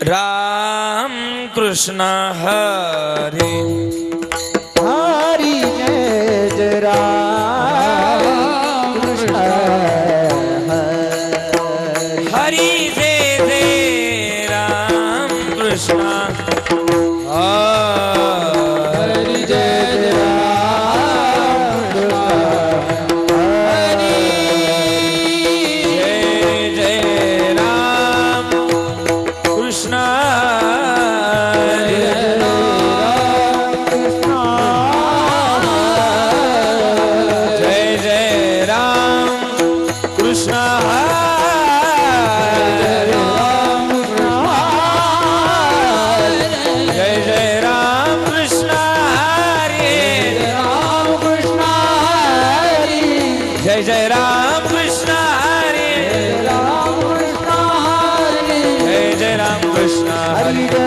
राम कृष्ण हरे हरि जय जय राम कृष्ण हरि जय जय राम कृष्ण हरि जय जय राम कृष्ण हरि जय जय राम कृष्ण जय जय राम कृष्ण हरे जय जय राम कृष्ण हरि जय जय राम कृष्ण हरि जय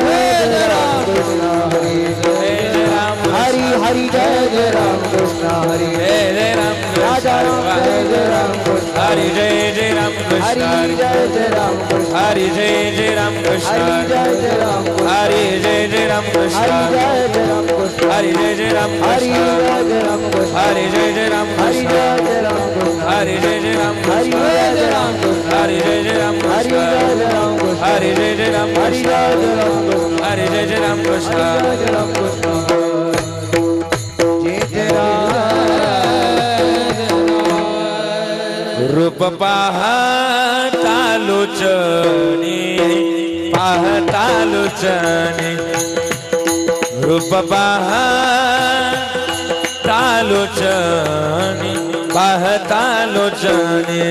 जय राम हरि हरि जय जय राम कृष्ण हरि जय जय राम राजा राम जय जय राम कृष्ण हरि जय जय राम कृष्ण हरि जय जय राम कृष्ण हरि जय जय राम कृष्ण हरि जय जय राम कृष्ण हरि जय जय राम कृष्ण हरि जय जय राम कृष्ण हरि जय जय राम हरि कृष्ण जय जय राम कृष्ण हरि जय जय राम हरि कृष्ण जय जय राम कृष्ण हरि जय जय राम हरि कृष्ण जय जय राम कृष्ण हरि जय जय राम हरि कृष्ण जय जय राम कृष्ण हरि जय जय राम हरि कृष्ण जय जय राम कृष्ण हरि जय जय राम कृष्ण हरि जय जय राम कृष्ण जय जय राम रूप पाहता लोचनी पाहता लोचनी रूप पाहता लोचनी पाहता लोचनी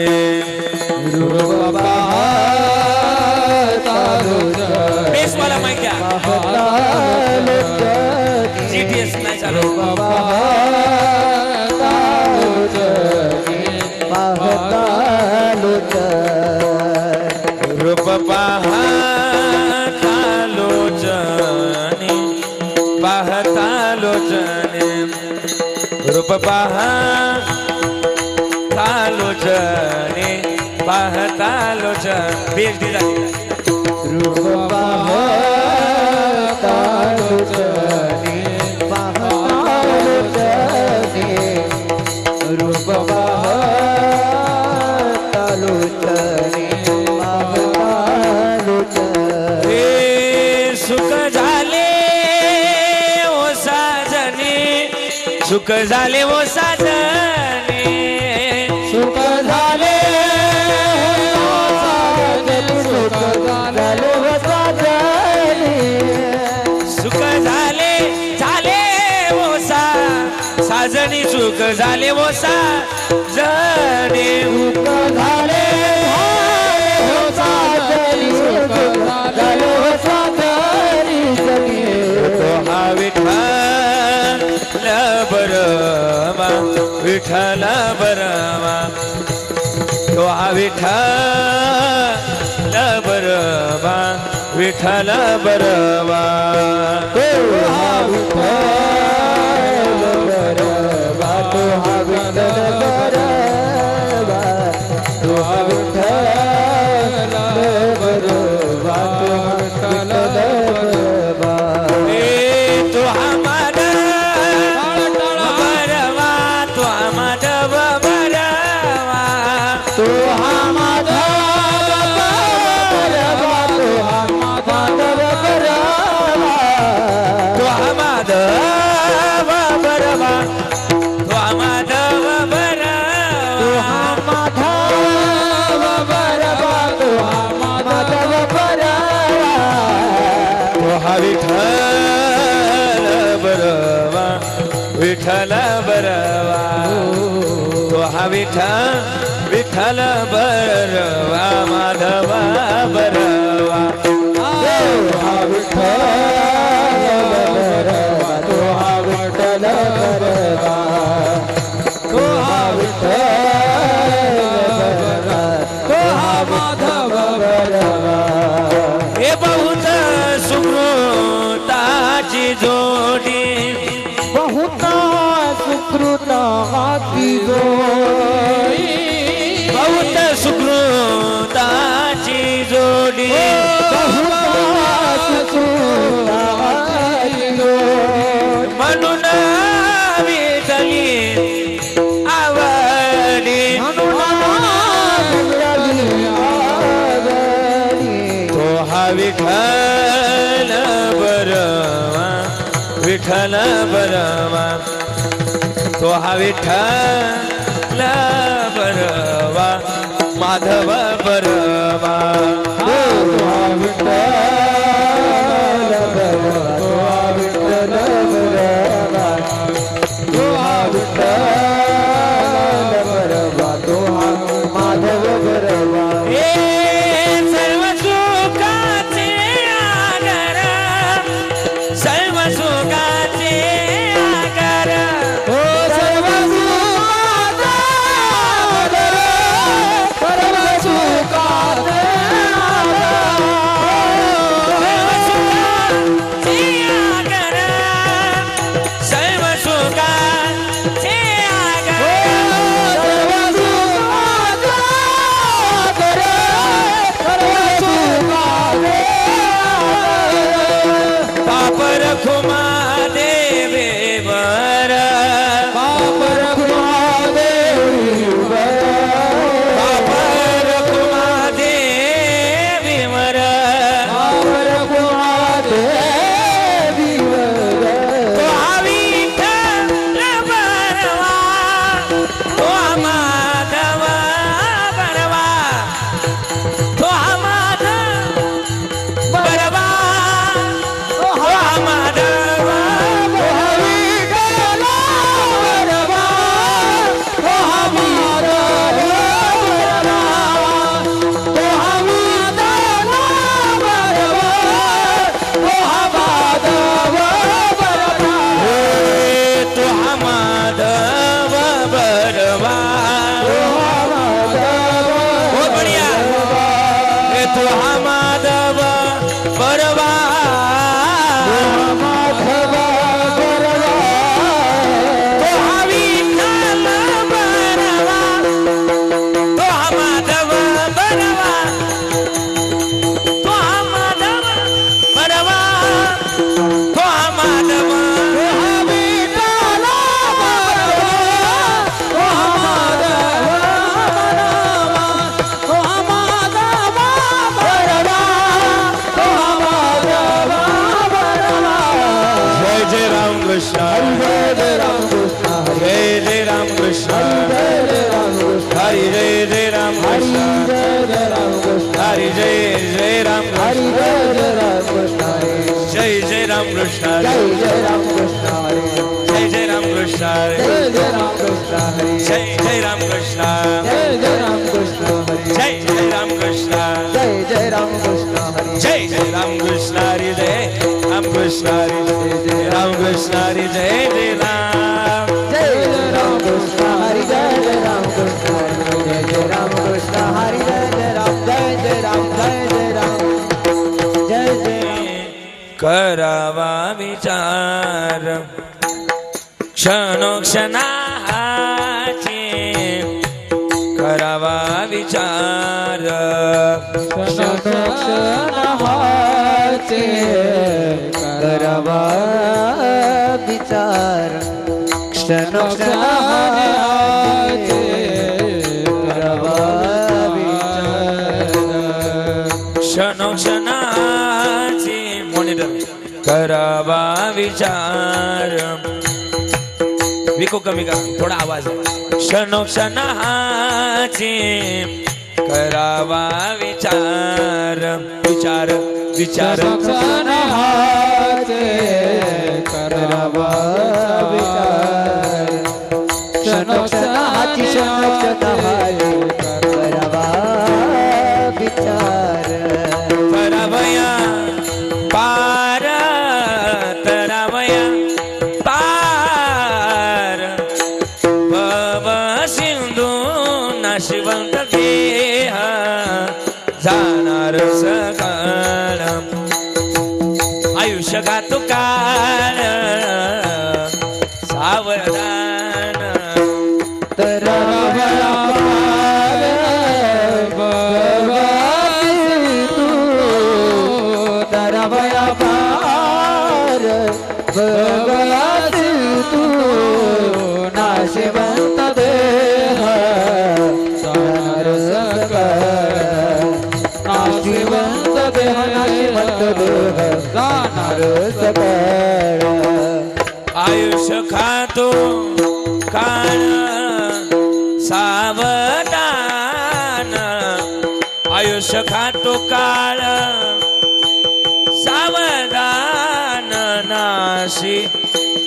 रूप पाहता लोचनी बेस वाला माइक घ्या पाहता लोचनी जीटीएस नाही चालू पाहता लोचनी पाहता लोचनी रूप पाहता लोचनी पाहता लोचनी रूप पाहता लोचनी पाहता लोचनी बेस दी झाली रूप पाहता लोचनी पाहता लोचनी रूप पाहता लोचनी पाहता लोचनी हे सुख झाले ओ साजनी सुख झाले ओ साजनी सुख झाले सुख झाले सुख झाले झाले ओ साजनी सुख झाले ओ साजनी सुख झाले सुख झाले तो हा विठ्ठल बरमा विठ्ठल बरमा तो हा विठ्ठल बरमा विठ्ठल बरमा तो हा विठ्ठल बरवा तो हा विठ्ठल बरवा तो हा विठ्ठल बरवा तो हा विठ्ठल बरवा ए तो हा माधव बरमा तो हा माधव बरमा तो हा माधव बरवा तो हा माधव बरवा तो हा माधव बरमा तो हा माधव तो हा बरमा माधव बरवा तो हा माधव बरवा तो हा विठ्ठल बरवा विठ्ठल बरवा तो हा विठ्ठल बरवा माधव बरवा हा विठ्ठल बरवा तो हा विठ्ठल बरवा तो हा विठ्ठल बरवा तो हा माधव बरवा हे बहुत सुकृताची जोडी बहुत सुकृताची जोडी बहुत सुकृताची जोडी बहुत विठ्ठल बरवा विठ्ठल बरवा तो हा विठ्ठल बरवा माधव बरवा करावा विचार क्षणोक्षणाचे करावा विचार क्षणोक्षणाचे करावा विचार क्षणोक्षणाचे करावा विचार क्षणोक्षणाचे मॉनिटर करावा विचार विको कमी का थोडा आवाज क्षणोक्षणाचे करावा विचार विचार विचार क्षणोक्षणाचे करावा विचार क्षणोक्षणाची क्षणोक्षणाची करावा विचार करावया पार तरावया पार भव सिंधू नाशिवंत देह जाणार सकाळ आयुष्य गातो काळ सावधान तरावया पार भगवासी तू नाशिवंत देह जाणार सकाळ नाशिवंत देह देह नाशिवंत देह जाणार सकळ आयुष्य खातो काळ सावधान आयुष्य खातो काळ सावधान नाशी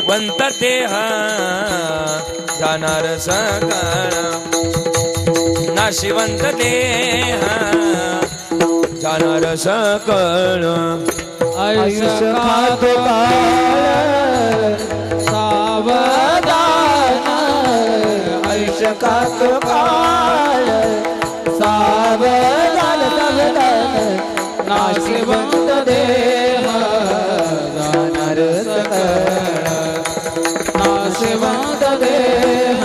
वंत देह जाणार सकळ नाशिवंत देह जाणार सकळ आयुष्य खातो काळ सावधान आयुष्य खातो काळ सावधान सावधान नाशिवंत देह जाणार सकळ नाशिवंत देह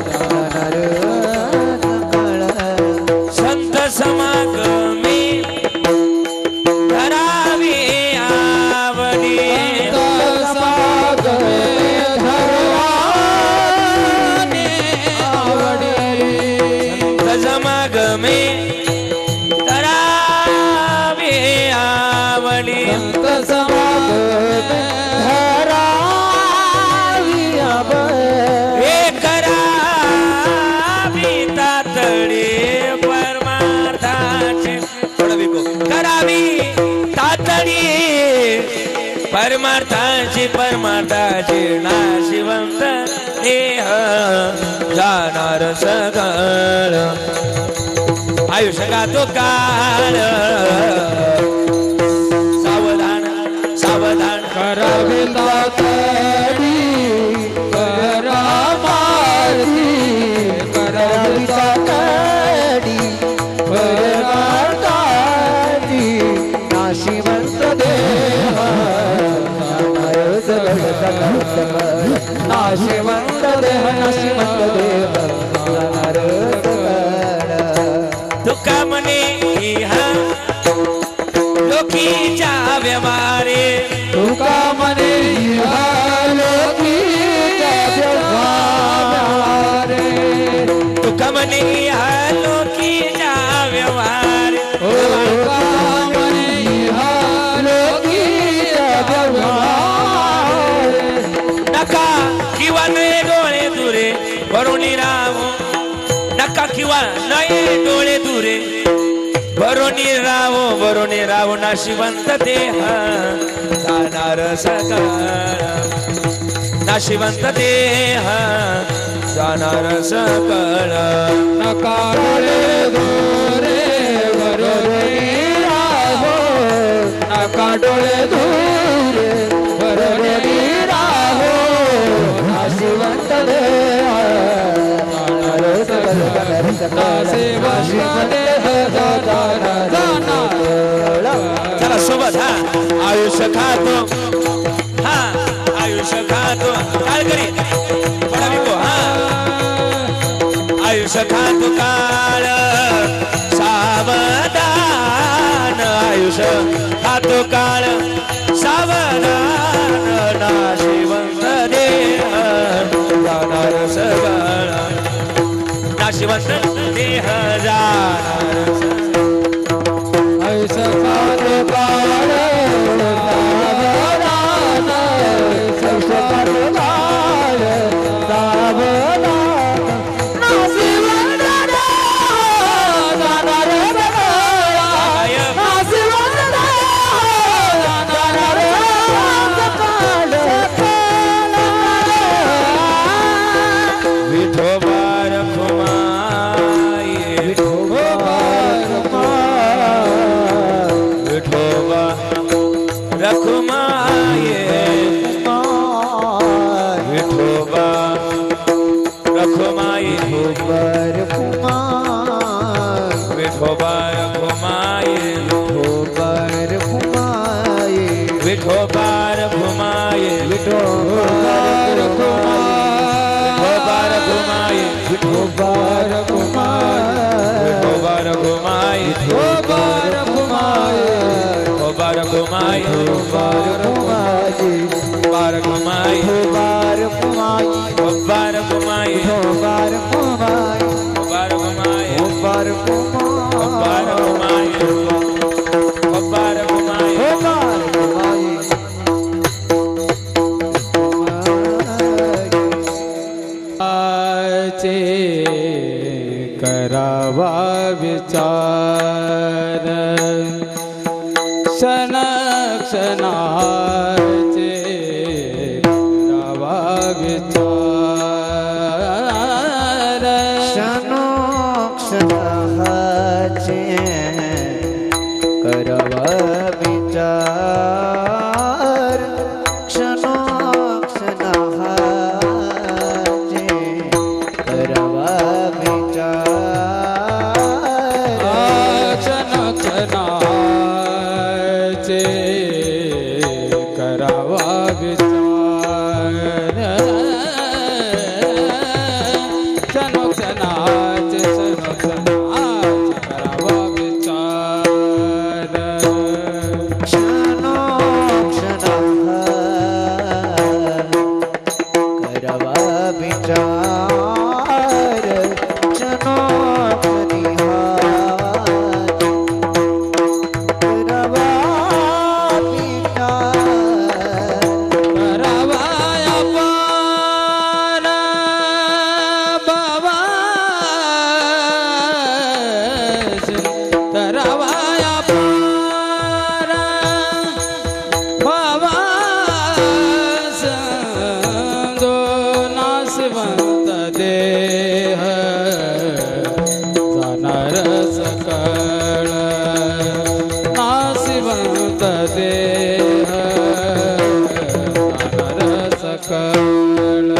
जाणार सकळ संत समागमी धरावी आवडी समागमी धरावी आवडी हे करावी तातडी परमार्थाची करावी तातडी परमार्थाची नाशिवंत देह जाणार सकळ आयुष्य गातो काळ सावधान सावधान करावी तातडी परमार्थी करावी तातडी परमार्थी नाशिवंत देह जाणार सकळ नाशिवंत देह नाशिवंत देह जाणार सकळ तुका म्हणे हा लोकीच्या व्यवहारे तुका म्हणे लोकीच्या व्यवहारे तुका म्हणे हा लोकीच्या व्यवहारे तुका म्हणे लोकीच्या व्यवहारे नका किंवा नये डोळे दुरे भरुणी राव नका किंवा नये डोळे दुरे भरुणी राव नाशिवंत देह जाणार सकळ नाशिवंत देह जाणार सकळ नका डोळे दुरे भरुणी राव नका डोळे दुरे भरुणी राव नाशिवंत देह जाणार सकळ नाशिवंत देह जाणार सकळ चला सोबत हा आयुष्य खातो हा आयुष्य खातो काय करी पडावी को हा आयुष्य खातो काळ सावधान आयुष्य खातो काळ सावधान नाशिवंत देह जाणार सकळ नाशिवंत देह जाणार आयुष्य खातो काळ सावधान आयुष्य खातो काळ सावधान नाशिवंत देह जाणार सकळ नाशिवंत देह जाणार सकळ विठोबा रखुमाई विठोबा रखुमाई विठोबा रखुमाई विठोबा रखुमाई विठोबा रखुमाई विठोबा रखुमाई विठोबा रखुमाई रखुमाई रखुमाई क्षण क्षणाचे करावा विचार क्षणाचे करवा विचार क्षणाचे करवा विचार क्षण क्षणाचे करावा विचार क्षण क्षणाचे करावा विचार करवा विचार करावाया पार बाबा करावाया पार बाबा संदो नासिवंत देह जाणार सकळ नासिवंत देह जाणार सकळ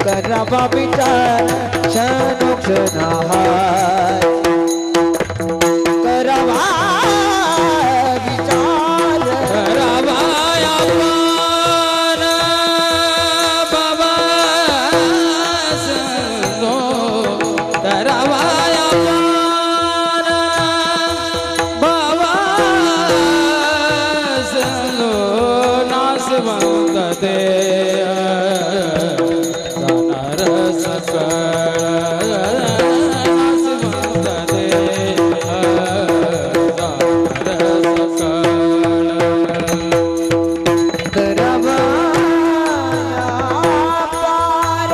करवा विचार क्षण क्षणाहार करवा विचार करावाया पार बाबा संदो करावाया पार बाबा संदो नासवंत देह जाणार सकळ नासवंत देह जाणार सकळ करवा पार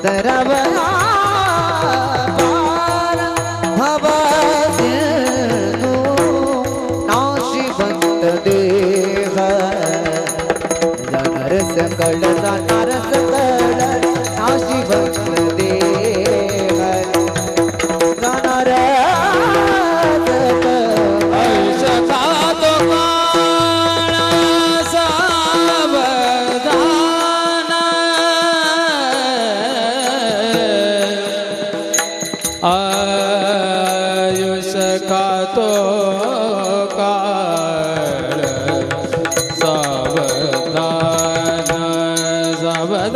करवा पार नाशिवंत देह जाणार सकळ नाशिवंत देह जाणार ऐश खातो काळ सावधान आयुष खातो काळ सावधान सावधान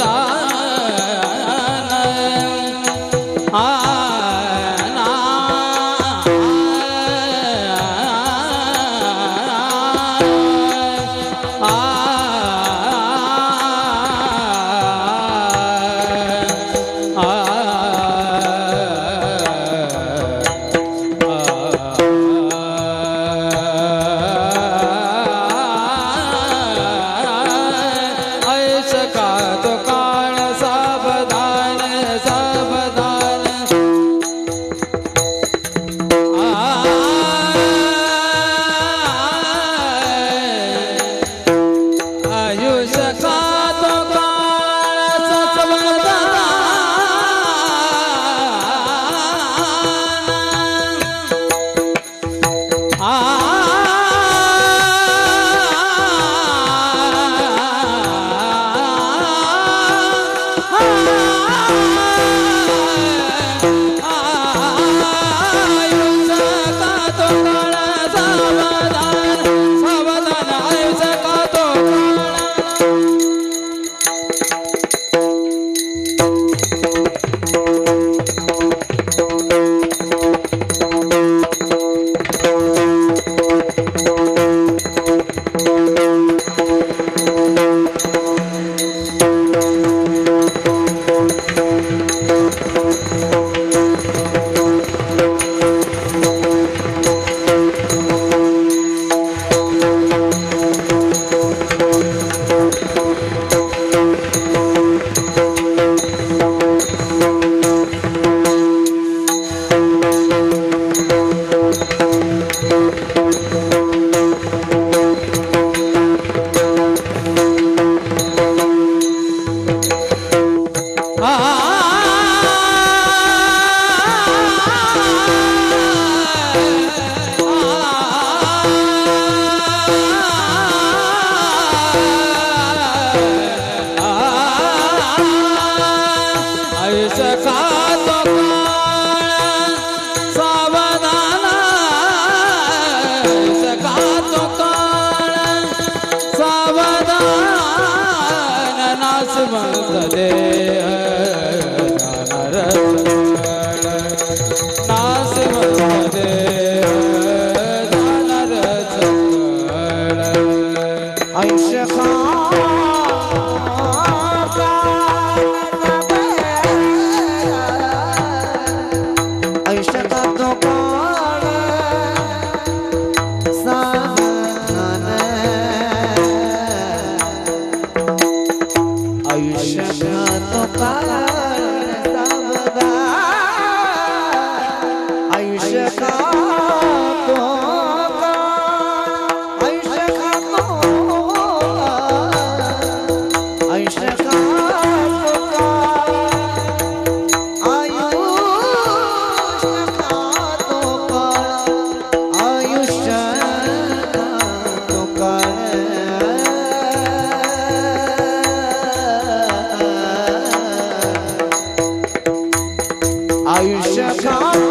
नासिवंत देह जाणार सकळ नासिवंत देह जाणार सकळ आयुष्य आयुष्य का तो काळ सावन आयुष्य का तो काळ सावधा आयुष्य का तो आयुष्य का तो आयुष्य का आयुष्य का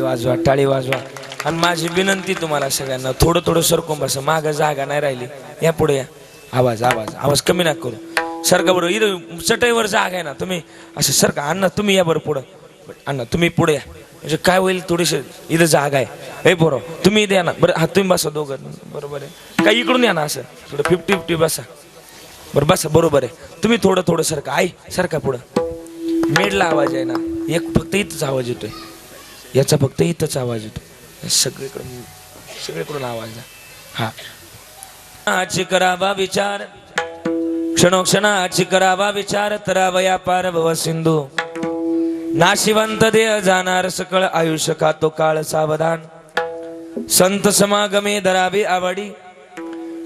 वाजवा, टाळी वाजवा. आणि माझी विनंती तुम्हाला सगळ्यांना, थोडं थोडं सरकून बसा, मागं जागा नाही राहिली. या पुढे या. आवाज आवाज आवाज कमी नका करू. सरका बरोबर, इथं चटईवर जागा आहे ना, तुम्ही असं सरका. अण्णा तुम्ही या बरं पुढं. अण्णा तुम्ही पुढे या, म्हणजे काय होईल, थोडीशी इथं जागा आहे. हे पोरं तुम्ही द्या ना. बरं हा तुम्ही बसा दोघं, बरोबर आहे. काही इकडून या ना, असं थोडं 50-50 बसा. बरं बसा, बरोबर आहे. तुम्ही थोडं थोडं सरका. आई सरका पुढं. मेडला आवाज आहे ना, एक फक्त इथंच आवाज येतोय, याचा फक्त इथंच आवाज येतो. सगळीकडून आवाज आहे. हा आची करावा विचार, क्षणोक्षणाची करावा विचार. तरावया पार भव सिंधू, नाशिवंत देह जाणार सकळ. आयुष्य खातो काळ सावधान. संत समागमे धरावी आवडी,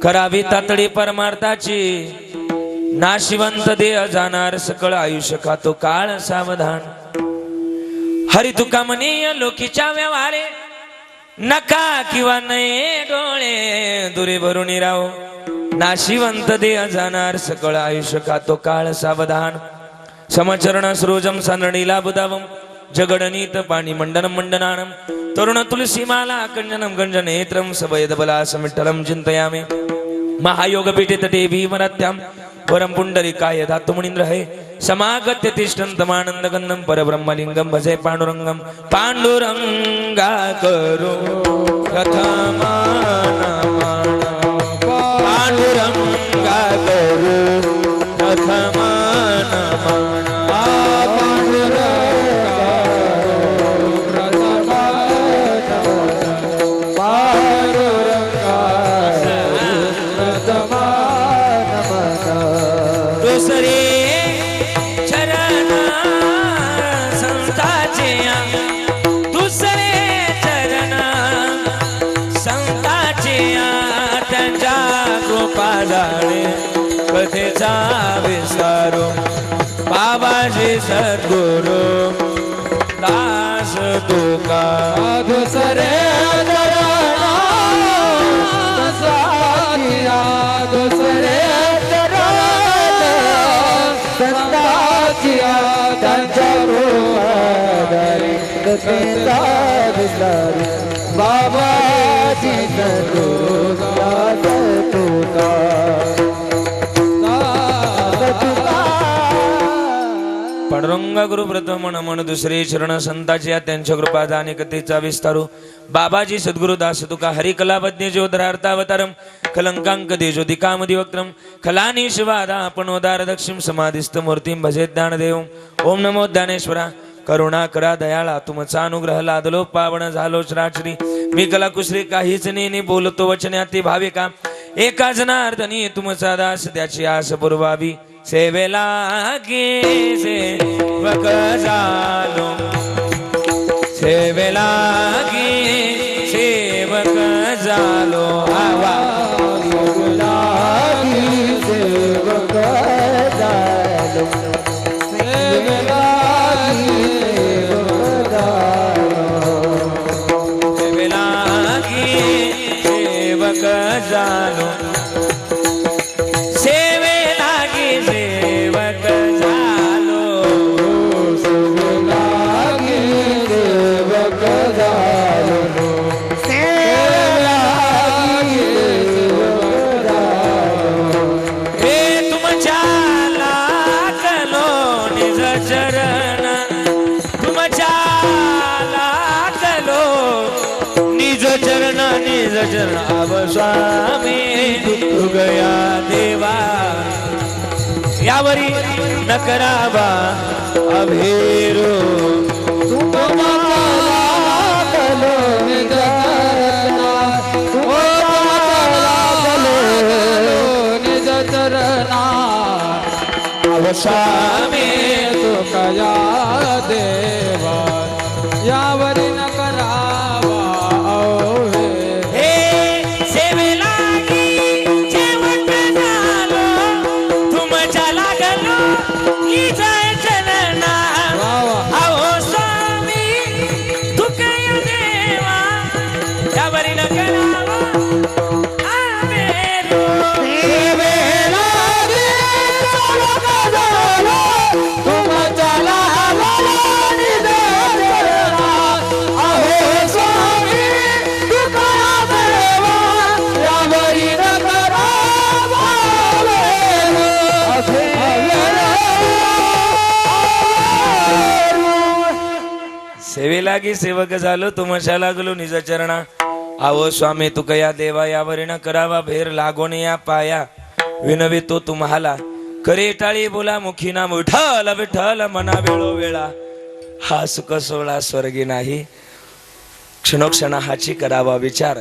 करावी तातडी परमार्थाची. नाशिवंत देह जाणार सकळ. आयुष्य खातो काळ सावधान. हरी तुका म्हणीय लोकीच्या व्यवहारे, नका किंवा नये डोळे. दुरे भरून राहो, नाशिवंत देह जाणार सकळ. आयुष्य खातो काळ सावधान. समचरण सृजम सनडीला बुधावम, जगडनीत पाणी मंडनम मंडनानम. तरुण तुलसीमाला कंजनम गंजनेत्रम. सवयद बला समिठलम चिंतयामे. महायोग पीठे तटे भीमरत्याम. परम पुंडरीकाय धातु मुनींद्र है. समागत्य तिष्ठन्तमानंद गंधम. परब्रह्मलिंगम भजे पांडुरंगम. पांडुरंगा करो प्रथमा नमः. पांडुरंगा करो प्रथमा नमः. कथेचा विसारो बाबाजी सद्गुरु दास तुका. दुसरे चरणा संताचिया, दुसरे चरणा संताचिया. त्यांच्या रूहादारी कथेचा विसारो बाबाजी सद्गुरु दास तुका. पांडुरंगा गुरु प्रथम मन दुसरे चरण संताच्या. त्यांच्या कृपा दाने कथेचा विस्तारू बाबाजी सद्गुरु दास तुका. हरिकलावज्ञ ज्योधरार्थावतारम. कलंकांक देजोदिकाम दिवक्त्रम. खलानी शिवादा आपणोदार दक्षिम. समाधिस्थ मूर्तीम भजे ज्ञानदेव. ओम नमो ज्ञानेश्वरा. करुणा करा दयाळा, तुमचा अनुग्रह लादलो पावन झालो श्राश्री. मी कला कुश्री काहीच नेनी, बोलतो वचनाती भाविका. एका जनार्दनी तुमचा दास, त्याची आस पुरवावी. सेवेला गे सेवक झालो, सेवेला गे सेवक झालो. आवा सेवक झालो, सेवेला सेवेला गे सेवक झालो. चरण आव स्वामी तू गया देवा. यावरी न करावा अभेरो. निज चरणा आव स्वामी तू गया देवा. यावरी न करावा लागी सेवक झालो तुमच्या लागलो निज चरणा आव स्वामी तुका या देवा यावरी न करावा भेर लागोन या पाया विनवी तो तुम्हाला करे टाळी बोला मुखी नाम विठ्ठल विठ्ठल मना वेळो वेळा हा सुख सोहळा स्वर्गी नाही क्षणोक्षणा हाची करावा विचार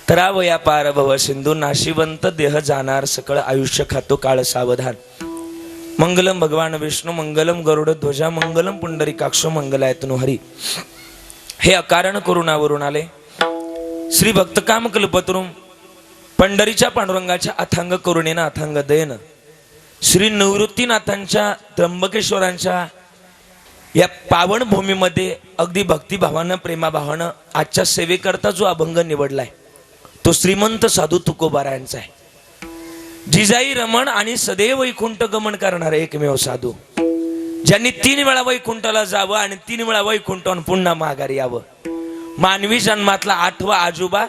तराव या पार भव सिंधू नाशिवंत देह जाणार सकळ आयुष्य खातो काळ सावधान मंगलम भगवान विष्णू मंगलम गरुड ध्वजा मंगलम पुंडरीकाक्षो मंगलायतनु हरी हे अकारण करुणावरून आले श्री भक्तकाम कल्पतरुम पंढरीच्या पांडुरंगाच्या अथांग करुणेनं अथांग दयेनं श्री निवृत्तीनाथांच्या त्र्यंबकेश्वरांच्या या पावन भूमीमध्ये अगदी भक्तिभावानं प्रेमाभावानं आजच्या सेवेकरता जो अभंग निवडलाय तो श्रीमंत साधू तुकोबारायांचा आहे. जिजाई रमण आणि सदैव वैकुंठ गमन करणारे एकमेव साधू ज्यांनी 3 वेळा वैकुंठाला जावं आणि 3 वेळा वैकुंठावरून पुन्हा माघारी यावं. मानवी जन्मातला 8वा आजोबा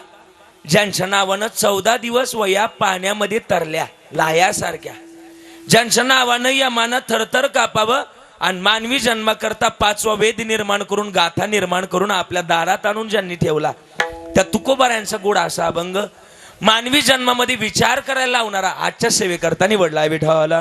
ज्यांच्या नावानं 14 दिवस वया पाण्यामध्ये तरल्या लायासारख्या ज्यांच्या नावानं या माना थरथर कापावं आणि मानवी जन्माकरता 5वा वेद निर्माण करून गाथा निर्माण करून आपल्या दारात आणून ज्यांनी ठेवला त्या तुकोबारायांचा गोड असा अभंग मानवी जन्मामध्ये विचार करायला लावणारा आजच्या सेवेकरता निवडला आहे. विठ्ठल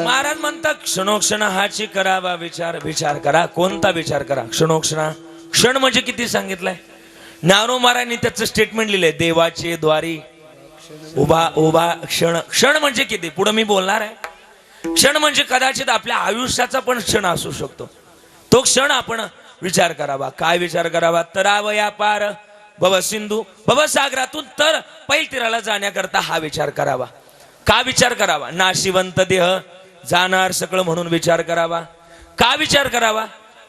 महाराज म्हणतात क्षणोक्षण हाची करावा विचार. विचार करा. कोणता विचार करा? क्षणोक्षणा. क्षण म्हणजे किती सांगितलंय? नारो महाराजांनी त्याचं स्टेटमेंट लिहिलंय देवाचे द्वारी उभा उभा क्षण. क्षण म्हणजे किती? पुढे मी बोलणार आहे. क्षण म्हणजे कदाचित आपल्या आयुष्याचा पण क्षण असू शकतो. तो क्षण आपण विचार करावा. काय विचार करावा? तरावया पार भव सिंधू भवसागरातून तर पैतीराला जाण्याकरता हा विचार करावा. का विचार करावा? नाशिवंत देह जाणार सकळ म्हणून विचार करावा. का विचार करावा?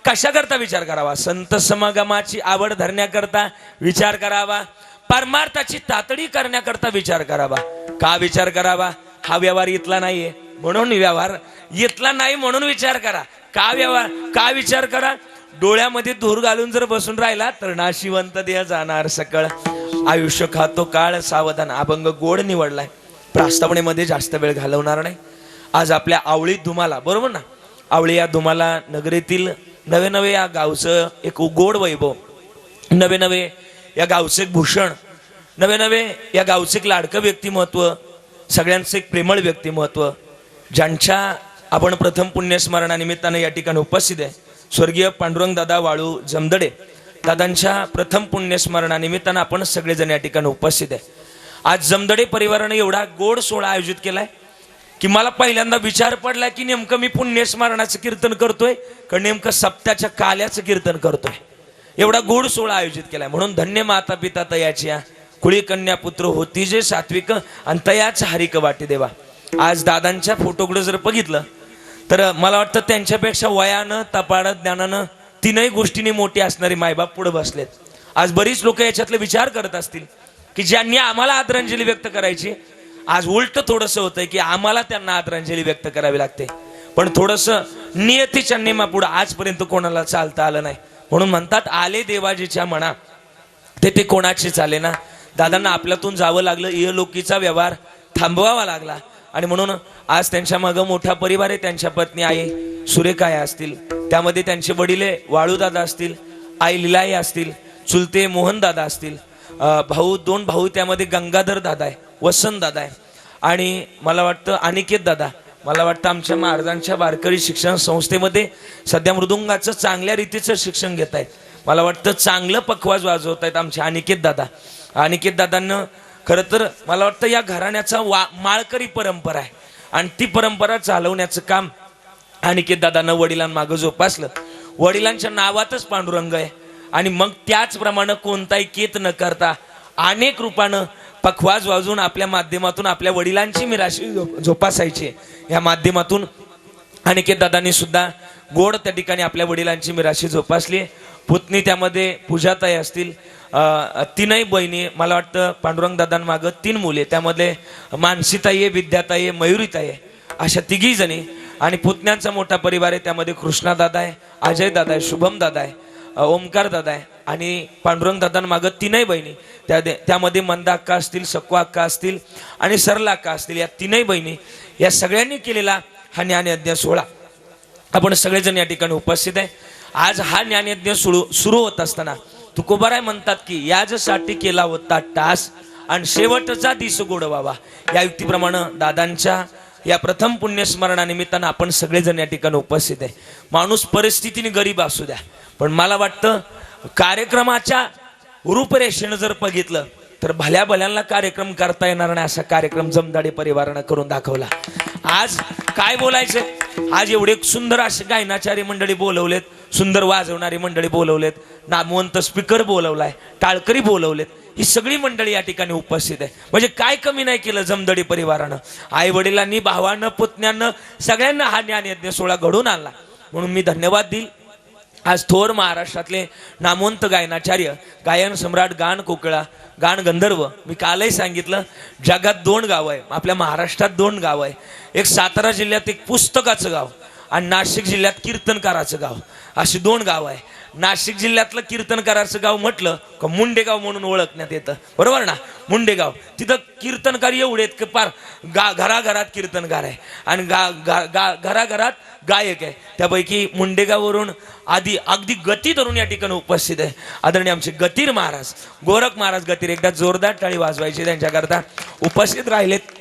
कशाकरता विचार करावा? संत समागमाची आवड धरण्याकरता विचार करावा. परमार्थाची तातडी करण्याकरता विचार करावा. का विचार करावा? हा व्यवहार इथला नाहीये म्हणून व्यवहार इथला नाही म्हणून विचार करा. का व्यवहार? का विचार करा? डोळ्यामध्ये धूर घालून जर बसून राहिला तर नाशिवंत देह जाणार सकळ आयुष्य खातो काळ सावधान. अभंग गोड निवडलाय. प्रास्तावनेमध्ये जास्त वेळ घालवणार नाही. आज आपल्या आवळी धुमाला, बरोबर ना, आवळी या धुमाला नगरीतील नवे नवे या गावचं एक गोड वैभव, नवे नवे या गावचे भूषण, नवे नवे या गावचे एक लाडकं व्यक्तिमत्व, सगळ्यांचं एक प्रेमळ व्यक्तिमत्व ज्यांच्या आपण प्रथम पुण्यस्मरणानिमित्तानं या ठिकाणी उपस्थित आहे. स्वर्गीय पांडुरंग दादा वाळू जमदडे दादांच्या प्रथम पुण्यस्मरणानिमित्तानं आपण सगळेजण या ठिकाणी उपस्थित आहे. आज जमदडे परिवाराने एवढा गोड सोहळा आयोजित केलाय की मला पहिल्यांदा विचार पडला की नेमकं मी पुण्यस्मरणाचं कीर्तन करतोय का नेमकं सप्त्याच्या काल्याचं कीर्तन करतोय. एवढा गोड सोहळा आयोजित केलाय. म्हणून धन्य माता पिता तयाच्या कुळी कन्या पुत्र होती जे सात्विक आणि तयाच हरिक वाटी देवा. आज दादांच्या फोटोकडे जर बघितलं तर मला वाटतं त्यांच्यापेक्षा वयानं तपाडत ज्ञानानं 3ही गोष्टींनी मोठी असणारी मायबाप पुढे बसलेत. आज बरीच लोक याच्यातले विचार करत असतील की ज्यांनी आम्हाला आदरांजली व्यक्त करायची, आज उलट थोडंसं होतंय की आम्हाला त्यांना आदरांजली व्यक्त करावी लागते. पण थोडंसं नियतीच्या नेमापुढे आजपर्यंत कोणाला चालता आलं नाही. म्हणून म्हणतात आले देवाजीच्या मना ते कोणाची चाले ना. दादांना आपल्यातून जावं लागलं, इहलोकीचा व्यवहार थांबवावा लागला आणि म्हणून आज त्यांच्या मागं मोठा परिवार आहे. त्यांच्या पत्नी आई सुरेखाया असतील, त्यामध्ये त्यांचे वडील वाळूदादा असतील, आई लीलाई असतील, चुलते मोहन दादा असतील, भाऊ 2 भाऊ त्यामध्ये गंगाधर दादा आहे, वसंत दादा आहे आणि मला वाटतं अनिकेत दादा. मला वाटतं आमच्या महाराजांच्या वारकरी शिक्षण संस्थेमध्ये सध्या मृदुंगाचं चांगल्या रीतीचं शिक्षण घेत आहेत. मला वाटतं चांगलं पखवाज वाजवत आहेत आमचे अनिकेत दादा. अनिकेत दादांना खरं तर मला वाटतं या घराण्याचा माळकरी परंपरा आहे आणि ती परंपरा चालवण्याचं काम अनिकेत दादांना वडिलांमागं जोपासलं. वडिलांच्या नावातच पांडुरंग आहे आणि मग त्याचप्रमाणे कोणताही केत न करता अनेक रूपानं पखवाज वाजवून आपल्या माध्यमातून आपल्या वडिलांची मिराशी जोपासायची. या माध्यमातून अनिकेत दादांनी सुद्धा गोड त्या ठिकाणी आपल्या वडिलांची मिराशी जोपासली. पुतणी त्यामध्ये पूजाताई असतील, 3ही बहिणी. मला वाटतं पांडुरंग दादांमागं 3 मुले, त्यामध्ये मानसीताई आहे, विद्याताई आहे, मयुरीताई आहे, अशा 3घी जणी. आणि पुतण्यांचा मोठा परिवार आहे, त्यामध्ये कृष्णा दादा आहे, अजय दादा आहे, शुभम दादा आहे ओमकार दादा आहे आणि पांडुरंग दादांमागं तीनही बहिणी, त्यामध्ये मंदा अक्का असतील, सकवा अक्का असतील आणि सरला अक्का असतील, या तीनही बहिणी या सगळ्यांनी केलेला हा ज्ञानयज्ञ सोहळा आपण सगळेजण या ठिकाणी उपस्थित आहे. आज हा ज्ञानयज्ञ सुरू होत असताना तुकोबाराय म्हणतात की याजसाठी केला होता टास आणि शेवटचा दिस गोड व्हावा. या युक्तीप्रमाणे दादांच्या या प्रथम पुण्यस्मरणानिमित्तानं आपण सगळेजण या ठिकाणी उपस्थित आहे. माणूस परिस्थितीने गरीब असू द्या, पण मला वाटतं कार्यक्रमाच्या रूपरेषेनं जर बघितलं तर भल्या भल्यांना कार्यक्रम करता येणार नाही असा कार्यक्रम जमदाडे परिवारानं करून दाखवला. आज काय बोलायचं, आज एवढे सुंदर असे गायनाचारी मंडळी बोलवलेत, सुंदर वाजवणारी मंडळी बोलवलेत, नामवंत स्पीकर बोलवलाय, टाळकरी बोलवलेत, ही सगळी मंडळी या ठिकाणी उपस्थित आहे. म्हणजे काय कमी नाही केलं जमदडी परिवारानं. आई वडिलांनी, भावानं, पुतण्यानं सगळ्यांना हा ज्ञानयज्ञ सोहळा घडून आणला, म्हणून मी धन्यवाद देईल. आज थोर महाराष्ट्रातले नामवंत गायनाचार्य, गायन सम्राट, गान कोकिळा, गान गंधर्व, मी कालही सांगितलं जगात 2 गाव आहे, आपल्या महाराष्ट्रात 2 गाव आहे. एक सातारा जिल्ह्यात एक पुस्तकाचं गाव आणि नाशिक जिल्ह्यात कीर्तनकाराचं गाव, अशी 2 गाव आहे. नाशिक जिल्ह्यातलं कीर्तनकाराचं गाव म्हटलं का मुंडेगाव म्हणून ओळखण्यात येतं, बरोबर ना. मुंडेगाव, तिथं कीर्तनकार एवढे आहेत की पार घराघरात कीर्तनकार आहे आणि घराघरात गायक आहे. त्यापैकी मुंडेगाववरून अगदी गती धरून या ठिकाणी उपस्थित आहे आदरणीय आमचे गतीर महाराज, गोरख महाराज गतीर. एकदा जोरदार टाळी वाजवायची त्यांच्याकरता. उपस्थित राहिलेत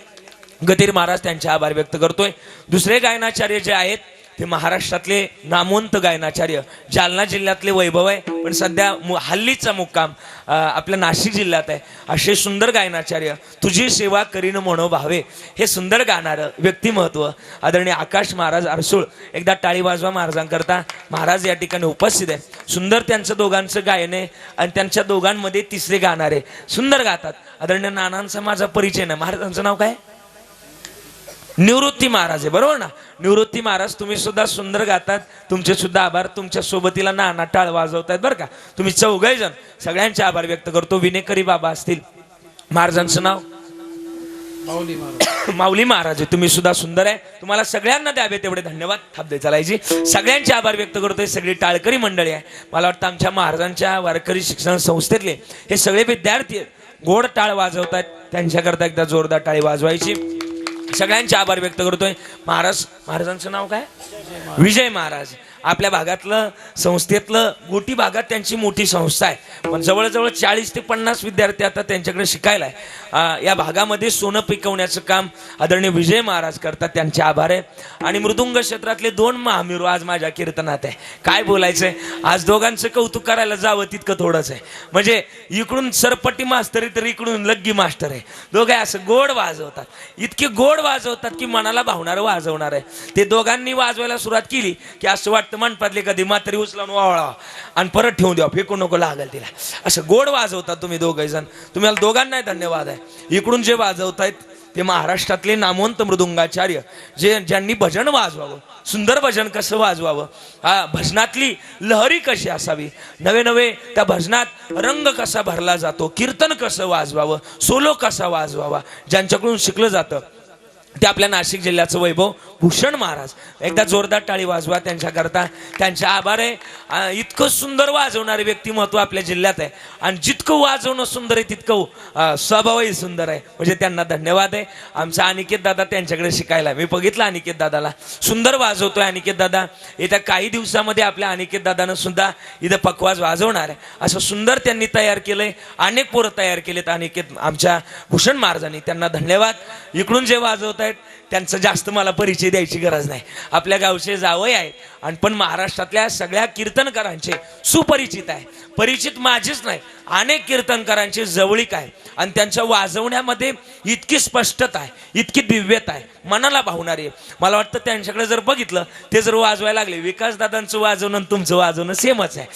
गतीर महाराज, त्यांचे आभार व्यक्त करतोय. दुसरे गायनाचार्य जे आहेत ते महाराष्ट्रातले नामवंत गायनाचार्य, जालना जिल्ह्यातले वैभव आहे, पण सध्या हल्लीचा मुक्काम आपल्या नाशिक जिल्ह्यात आहे. असे सुंदर गायनाचार्य, तुझी सेवा करीन मनोभावे, हे सुंदर गाणारं व्यक्तिमत्व आदरणीय आकाश महाराज अरसूळ. एकदा टाळी वाजवा महाराजांकरता. महाराज या ठिकाणी उपस्थित आहे. सुंदर त्यांचं दोघांचं गायन आहे आणि त्यांच्या दोघांमध्ये तिसरे गाणारे सुंदर गातात. आदरणीय नानांचा माझा परिचय नाही. महाराजांचं नाव काय? निवृत्ती महाराज आहे, बरोबर ना. निवृत्ती महाराज, तुम्ही सुद्धा सुंदर गातात, तुमचे सुद्धा आभार. तुमच्या सोबतीला नाना टाळ वाजवतायत बरं का, तुम्ही 4घे जण, सगळ्यांचे आभार व्यक्त करतो. विनेकरी बाबा असतील, महाराजांचं नाव माऊली महाराज आहे, तुम्ही सुद्धा सुंदर आहे. तुम्हाला सगळ्यांना द्यावे तेवढे धन्यवाद. थांबदे चालायची. सगळ्यांचे आभार व्यक्त करतोय. सगळी टाळकरी मंडळी आहे. मला वाटतं आमच्या महाराजांच्या वारकरी शिक्षण संस्थेतले हे सगळे विद्यार्थी गोड टाळ वाजवतात, त्यांच्याकरता एकदा जोरदार टाळी वाजवायची. सगळ्यांचे आभार व्यक्त करतोय. महाराजांचं नाव काय? विजय महाराज. आपल्या भागातलं, संस्थेतलं, गोटी भागात त्यांची मोठी संस्था आहे, पण जवळजवळ 40 ते 50 विद्यार्थी आता त्यांच्याकडे शिकायला आहे. या भागामध्ये सोनं पिकवण्याचं काम आदरणीय विजय महाराज करतात, त्यांचे आभार आहे. आणि मृदुंग क्षेत्रातले 2 महामेरू आज माझ्या कीर्तनात आहे. काय बोलायचंय, आज दोघांचं कौतुक करायला जावं तितकं थोडंच आहे. म्हणजे इकडून सरपट्टी मास्तर तर इकडून लग्गी मास्टर आहे. दोघे असं गोड वाजवतात, इतके गोड वाजवतात की मनाला भावणारं वाजवणार आहे. ते दोघांनी वाजवायला सुरुवात केली की असं वाटतं मनपातले कधी मात्र उचलावून वावळा आणि परत ठेवून द्या, फेकू नको लागेल तिला. असं गोड वाजवतात तुम्ही 2घे जण. तुम्हाला दोघांनाही धन्यवाद आहे. इकडून जे वाजवतायत ते महाराष्ट्रातले नामवंत मृदुंगाचार्य, ज्यांनी भजन वाजवावं, सुंदर भजन कसं वाजवावं, भजनातली लहरी कशी असावी, नवे नवे त्या भजनात रंग कसा भरला जातो, कीर्तन कसं वाजवावं, सोलो कसा वाजवावा, ज्यांच्याकडून शिकलं जातं ते आपल्या नाशिक जिल्ह्याचं वैभव भूषण महाराज. एकदा जोरदार टाळी वाजवा त्यांच्याकरता. त्यांचे आभार आहे. इतकं सुंदर वाजवणारे व्यक्तिमत्व आपल्या जिल्ह्यात आहे आणि जितकं वाजवणं सुंदर आहे तितकं स्वभावही सुंदर आहे, म्हणजे त्यांना धन्यवाद आहे. आमचा अनिकेत दादा त्यांच्याकडे शिकायला, मी बघितलं अनिकेत दादाला, सुंदर वाजवतोय अनिकेत दादा. येत्या काही दिवसामध्ये आपल्या अनिकेत दादानं सुद्धा इथं पकवाज वाजवणार आहे. असं सुंदर त्यांनी तयार केलंय. अनेक पोरं तयार केलेत अनिकेत आमच्या भूषण महाराजांनी, त्यांना धन्यवाद. इकडून जे वाजवत आहेत त्यांचं जास्त मला परिचय द्यायची गरज नाही, आपल्या गावचे जावई आहेत आणि पण महाराष्ट्रातल्या सगळ्या कीर्तनकारांचे सुपरिचित आहे. परिचित माझेच नाही, अनेक कीर्तनकारांचे जवळीक आहे आणि त्यांच्या वाजवण्यामध्ये इतकी स्पष्टता आहे, इतकी दिव्यता आहे, मनाला भावणारी आहे. मला वाटतं त्यांच्याकडे जर बघितलं, ते जर वाजवायला लागले, विकास दादांचं वाजवणं आणि तुमचं वाजवणं सेमच आहे.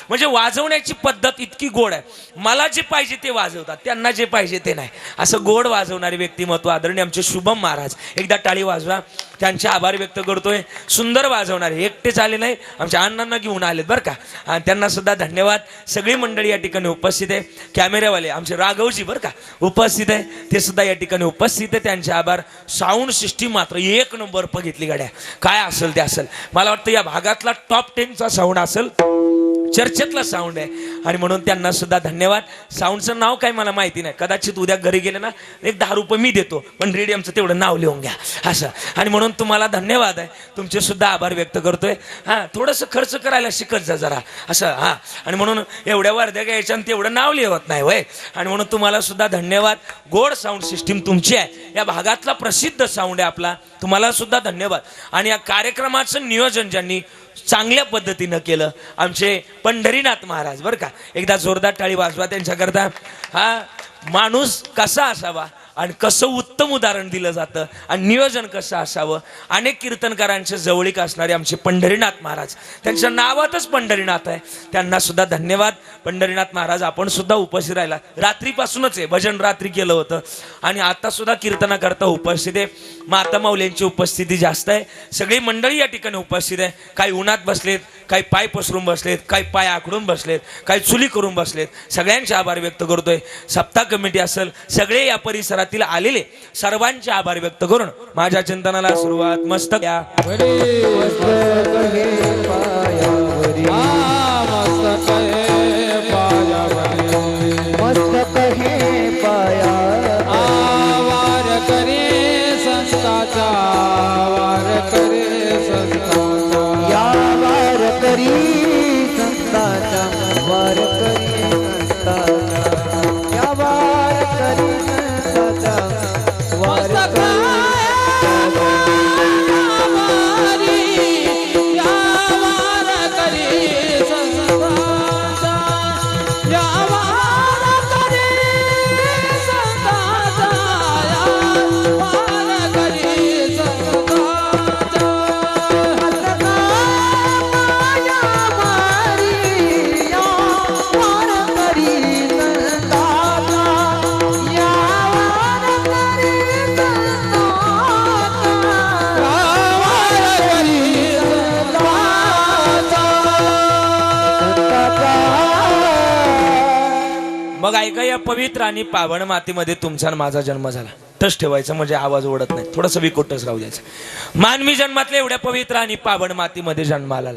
म्हणजे वाजवण्याची पद्धत इतकी गोड आहे. मला जे पाहिजे ते वाजवतात, त्यांना जे पाहिजे ते नाही, असं गोड वाजवणारे व्यक्तिमत्व आदरणीय आमचे शुभम महाराज. एकदा टाळी वाजवा, त्यांचे आभार व्यक्त करतोय. सुंदर वाजवणारे, एकटेच आले नाही, आमच्या अण्णांना घेऊन आलेत बरं का, आणि त्यांना सुद्धा धन्यवाद. सगळी मंडळी या ठिकाणी उपस्थित आहे. कॅमेऱ्यावाले आमचे राघवजी बरं का उपस्थित आहे, ते सुद्धा या ठिकाणी उपस्थित आहे, त्यांचे आभार. साऊंड सिस्टीम मात्र 1 नंबर बघितली गाड्या, काय असेल ते असेल. मला वाटतं या भागातला टॉप 10चा साऊंड असेल. चर्चेतला साऊंड आहे आणि म्हणून त्यांना सुद्धा धन्यवाद. साऊंडचं नाव काय मला माहिती नाही, कदाचित उद्या घरी गेले ना एक 10 रुपये मी देतो, पण रेडियमचं तेवढं नाव लिहून घ्या असं. आणि म्हणून तुम्हाला धन्यवाद आहे, तुमचे सुद्धा आभार व्यक्त करतोय. हां, थोडंसं खर्च करायला शिकत जा जरा असं. हां, आणि म्हणून एवढ्या वर्ध्या घ्यायच्या आणि तेवढं नाव लिहत नाही वय. आणि म्हणून तुम्हाला सुद्धा धन्यवाद. गोड साऊंड सिस्टीम तुमची आहे, या भागातला प्रसिद्ध साऊंड आहे आपला, तुम्हाला सुद्धा धन्यवाद. आणि या कार्यक्रमाचं नियोजन ज्यांनी चांगल्या पद्धतीनं केलं आमचे पंढरीनाथ महाराज, बरं का, एकदा जोरदार टाळी वाजवा त्यांच्याकरता. हा माणूस कसा असावा आणि कसं उत्तम उदाहरण दिलं जातं आणि नियोजन कसं असावं. अनेक कीर्तनकारांचे जवळीक असणारे आमचे पंढरीनाथ महाराज, त्यांच्या नावातच पंढरीनाथ आहे, त्यांना सुद्धा धन्यवाद. पंढरीनाथ महाराज आपण सुद्धा उपस्थित राहिला, रात्रीपासूनच आहे, भजन रात्री केलं होतं आणि आता सुद्धा कीर्तनाकरता उपस्थित आहे. माता माऊलींची उपस्थिती जास्त आहे, सगळी मंडळी या ठिकाणी उपस्थित आहे. काही उन्हात बसलेत, काही पाय पसरून बसलेत, काही पाय आखडून बसलेत, काही चुली करून बसलेत. सगळ्यांचे आभार व्यक्त करतोय. सप्ताह कमिटी असेल, सगळे या परिसरातील आलेले सर्वांचे आभार व्यक्त करून माझ्या चिंतनाला सुरुवात. मस्तक या मस्तक हे पाया वार करे संताचा, वार करे संताचा, या वार करी संताचा, वार करी संताचा, या वार करी संताचा, वार करी मग ऐका, या पवित्र आणि पावन मातीमध्ये तुमचा आणि माझा जन्म झाला. तस ठेवायचं म्हणजे आवाज ओढत नाही, थोडंसं विकोटच राहू द्यायचं. मानवी जन्मातल्या एवढ्या पवित्र आणि पावन मातीमध्ये जन्माला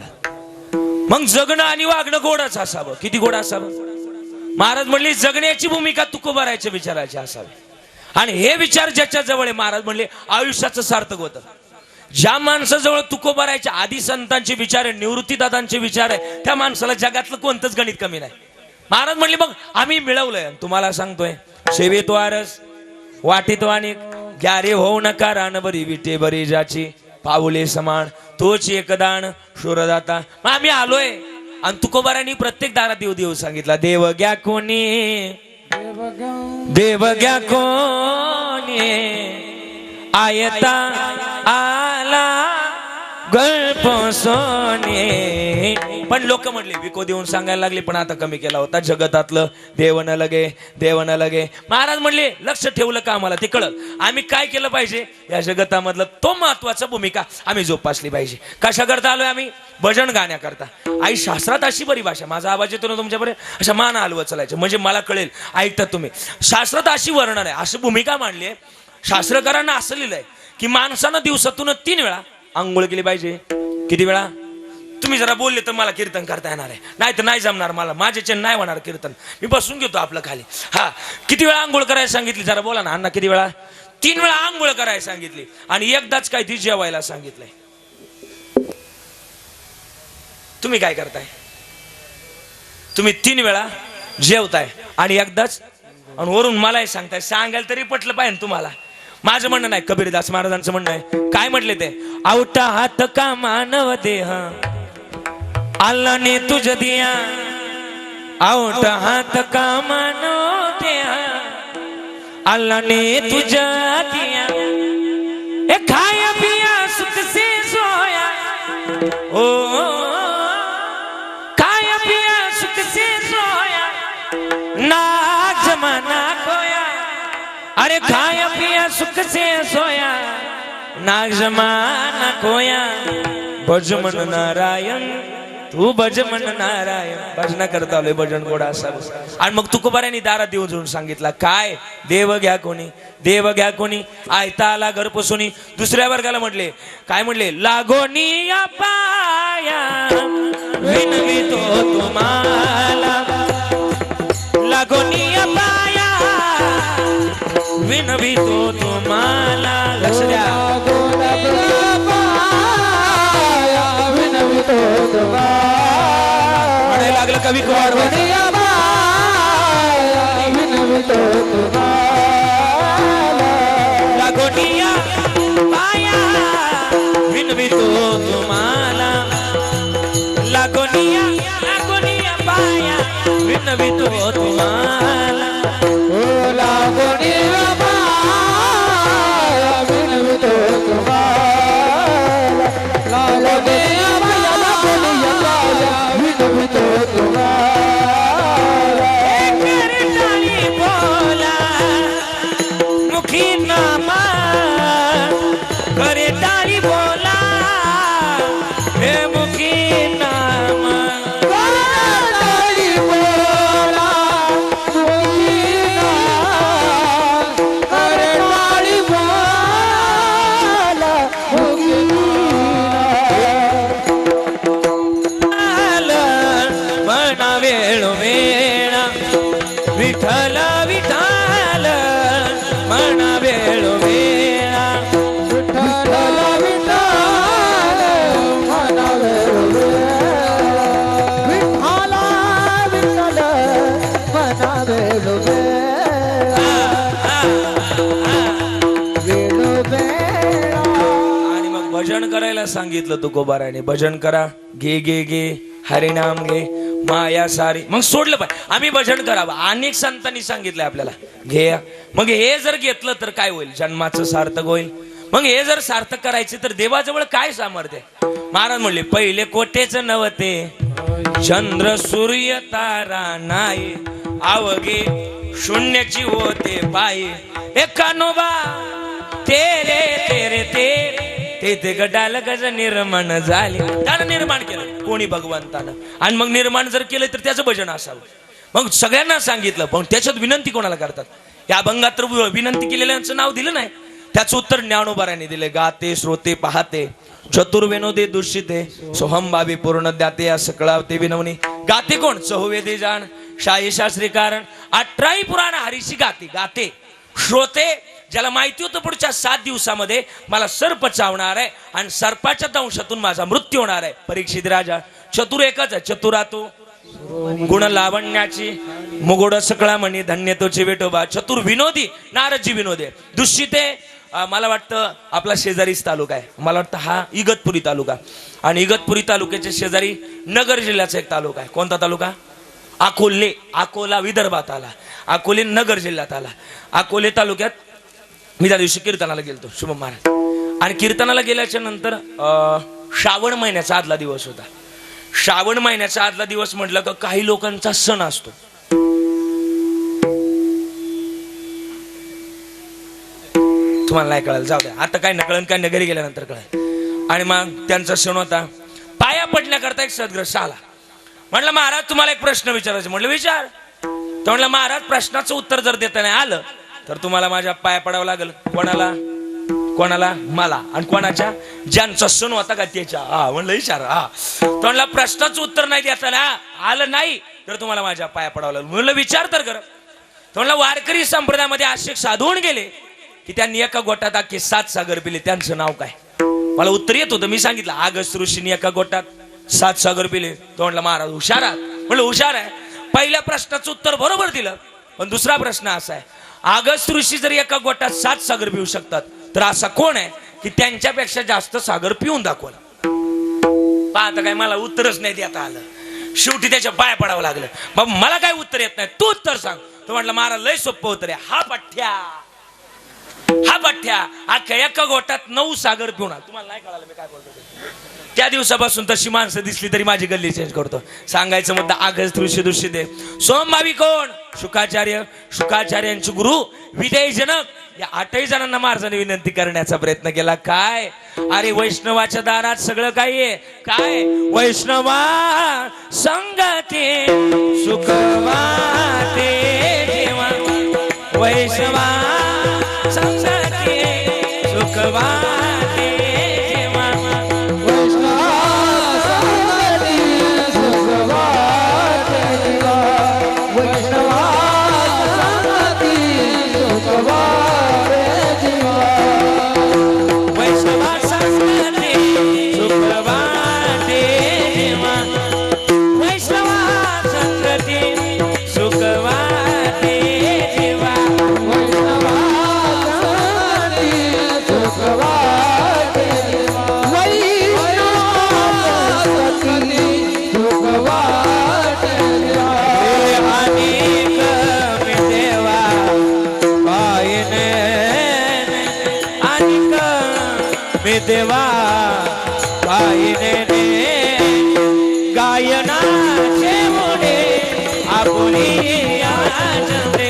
मग जगणं आणि वागणं गोडच असावं. किती गोड असावं? महाराज म्हणले जगण्याची भूमिका तुकोबारायच्या विचाराची असावी. आणि हे विचार ज्याच्या जवळ आहे, महाराज म्हणले आयुष्याचं सार्थक होतं. ज्या माणसाजवळ तुकोबारायच्या आधी संतांचे विचार आहे, निवृत्तीदादांचे विचार आहे, त्या माणसाला जगातलं कोणतंच गणित कमी नाही. महाराज म्हणले मग आम्ही मिळवलंय, तुम्हाला सांगतोय, सेवेतो आरस वाटीतो अनेक, ग्यारे होऊ नका रान बरी विटे बरी जाची, पाऊले समान तोच एकदान शूरदाता. मग आम्ही आलोय आणि तुकोबारांनी प्रत्येक दारात देव देव सांगितला. देव घ्या कोणी, देव घ्या कोणी, आयता आला गल्प सोने. पण लोक म्हटले विको देऊन सांगायला लागले, पण आता कमी केला होता. जगतातलं देव न लगे, देव न लगे. महाराज म्हणले लक्ष ठेवलं का आम्हाला ते कळत. आम्ही काय केलं पाहिजे, या जगतामधलं तो महत्वाचा भूमिका आम्ही जोपासली पाहिजे. कशा करता आलोय आम्ही? भजन गाण्याकरता. आई शास्त्रात अशी बरी भाषा, माझा आवाज येतो ना तुमच्यापर्यंत, अशा मान हलवत चालायचं म्हणजे मला कळेल, ऐकता तुम्ही. शास्त्रात अशी वर्णन आहे, अशी भूमिका मांडली आहे. शास्त्रकारांना असं लिहिलंय की माणसानं दिवसातून 3 वेळा आंघोळ केली पाहिजे. किती वेळा? तुम्ही जरा बोलले तर मला कीर्तन करता येणार आहे, नाही तर नाही जमणार मला, माझ्याचे नाही होणार कीर्तन, मी बसून घेतो आपलं खाली. हा, किती वेळा आंघोळ करायला सांगितली जरा बोला ना अण्णा. किती वेळा? 3 वेळा आंघोळ करायला सांगितली आणि एकदाच काय ती जेवायला सांगितलंय. तुम्ही काय करताय? तुम्ही 3 वेळा जेवताय आणि एकदाच, आणि वरून मलाही सांगताय. सांगायला तरी पटलं पाहिजे तुम्हाला. माझं म्हणणं नाही, कबीरदास महाराजांचं म्हणणं आहे. काय म्हटले ते? आवटा हात का मानव देह आला ने तुझ दिया, आवटा हात का मानव देह आला ने तुझ दिया, ए खाया पिया सुख से सोया, ओ खाया पिया सुख से सोया, ना जमाना खोया. अरे खाया पिया सुख से सोया, नाग जमाना खोया. भज मन नारायण तू भज म्हण नारायण. भजना करता आलोय, भजन गोडा असावं. आणि मग तुकोबाऱ्यांनी दारात येऊन जाऊन सांगितला, काय देव घ्या कोणी, देव घ्या कोणी, आयता आला घर पोसोनी. दुसऱ्या वर्गाला म्हटले, काय म्हटले, लागोनी पाया विनवितो तुम्हाला, लागोनी पाया विनवितो तुम्हाला. लक्ष द्या, म्हणायला लागलं कवी कुमार, लागोनिया पाया विनवितो तुम्हाला, लागोनिया लागोनिया पाया विनवितो तुम्हाला. लागोनिया पाया विनवितो तुम्हाला, लागोनिया पाया विनवितो तुम्हाला. टाळी बोला मुखी नामा, करे टाळी बोला हे मुखी नामा. टाळी बोला अरे टाळी बोला म्हणा वेळो वेळा विठ्ठल विठ्ठल, म्हणा वेळो वेळा. विठ्ठल विठ्ठल म्हणा वेळो विठ्ठल विठ्ठल म्हणा वेळो वेळो. आणि मग भजन करायला सांगितलं तुकोबाराने, भजन करा, घे घे घे हरिनाम घे, माया सारी. मग सोडलं पाहिजे, आम्ही भजन करावं. अनेक संतांनी सांगितलंय आपल्याला, घे. मग हे जर घेतलं तर काय होईल, जन्माचं सार्थक होईल. मग हे जर सार्थक करायचे तर देवाजवळ काय सामर्थ्य. महाराज म्हणले, पहिले कोटेच नव्हते, चंद्र सूर्य तारा नाही, अवघे शून्याची होते पायी. एकानोबा तेरे तेरे तेरे ते गडाल गज निर्माण झाले. त्यानं निर्माण केलं कोणी, भगवंतानं. आणि मग निर्माण जर केलं तर त्याचं भजन असावं. मग सगळ्यांना सांगितलं, पण त्याच्यात विनंती कोणाला करतात. या अभंगात तर विनंती केलेल्यांचं नाव दिलं नाही. त्याचं उत्तर ज्ञानोबारांनी दिले, गाते श्रोते पाहते चतुर्विनोदे दूषिते, सोहम बाबी पूर्ण द्याते या सकळावते विनवणी. गाते कोण, चहुवेदे जाण शाही शास्त्री कारण, 18 पुराण हरीशी गाते. गाते श्रोते, ज्याला माहिती होतं पुढच्या 7 दिवसामध्ये मला सर्प चावणार आहे आणि सर्पाच्या दंशातून माझा मृत्यू होणार आहे. परीक्षित राजा चतुर एकच आहे, चतुरातू गुण लावण्याची मुगोड सकळा म्हणी, धन्य तोचे वेटोबा. चतुर विनोदी, नारदजी विनोदी. दुष्यिते मला वाटतं आपला शेजारीच तालुका आहे, मला वाटतं हा इगतपुरी तालुका. आणि इगतपुरी तालुक्याच्या शेजारी नगर जिल्ह्याचा एक तालुका आहे. कोणता तालुका, अकोले. अकोला विदर्भात आला, अकोले नगर जिल्ह्यात आला. अकोले तालुक्यात मी त्या दिवशी कीर्तनाला गेलतो, शुभम महाराज. आणि कीर्तनाला गेल्याच्या नंतर श्रावण महिन्याचा आदला दिवस होता. श्रावण महिन्याचा आदला दिवस म्हटलं का काही लोकांचा सण असतो. तुम्हाला नाही कळलं, जाऊ द्या, आता काय नकळण काय नगरी गेल्यानंतर कळलं. आणि मग त्यांचा सण होता. पाया पडण्याकरता एक सद्ग्रस्त आला. म्हटलं महाराज तुम्हाला एक प्रश्न विचारायचा. म्हटलं विचार. तर म्हटलं महाराज प्रश्नाचं उत्तर जर देता नाही आलं तर तुम्हाला माझ्या पाया पडावं लागेल. कोणाला, कोणाला, मला. आणि कोणाच्या, ज्यांचा सण होता का त्याच्या. हा म्हणलं विचार. हा तर म्हणला प्रश्नाचं उत्तर नाही देता आलं नाही तर तुम्हाला माझ्या पाया पडावं लागेल. म्हणलं विचार तर कर. तर म्हणलं वारकरी संप्रदायामध्ये असे साधून गेले की त्यांनी एका गोटात अख्खे 7 सागर पिले. त्यांचं नाव काय. मला उत्तर येत होतं, मी सांगितलं अगस्त ऋषींनी एका गोटात 7 सागर पिले. तो म्हणला महाराज हुशार आहात. म्हणलं हुशार आहे. पहिल्या प्रश्नाचं उत्तर बरोबर दिलं. पण दुसरा प्रश्न असा आहे, अगस्त ऋषी जर एका गोटात 7 सागर पिऊ शकतात तर असा कोण आहे की त्यांच्यापेक्षा जास्त सागर पिऊन दाखवलं. पाहता काय मला उत्तरच नाही देता आलं. शेवटी त्याच्या पाया पडावं लागलं. मग मला काय उत्तर येत नाही, तू उत्तर सांग. तो म्हटलं महाराज लय सोपं उत्तर आहे. हा पठ्ठ्या, हा पठ्ठ्या अख्ख्या एका गोटात 9 सागर पिऊन. तुम्हाला नाही कळालं मी काय बोलतो. त्या दिवसापासून तशी माणसं दिसली तरी माझी गल्ली चेंज करतो. सांगायचं मुद्दा अगस्त ऋषी दुष्य दे. सोमभावी कोण, शुकाचार्य. शुकाचार्यांचे गुरु विजय जनक. या 8 जणांना महाराजांनी विनंती करण्याचा प्रयत्न केला. काय अरे वैष्णवाच्या दारात सगळं काही आहे. काय वैष्णवा संगती सुख वाटे जेव्हा, वैष्णवा संगती सुख वाटे जेव्हा, वैष्णवा संगती सुख वाटे जेव्हा, वैष्णवा संगती सुख वाटे जेव्हा, अनेक मी देवा पाहिने, अनेक मी देवा पाहिने, गायनाचे मुळे आपुली आचंदे,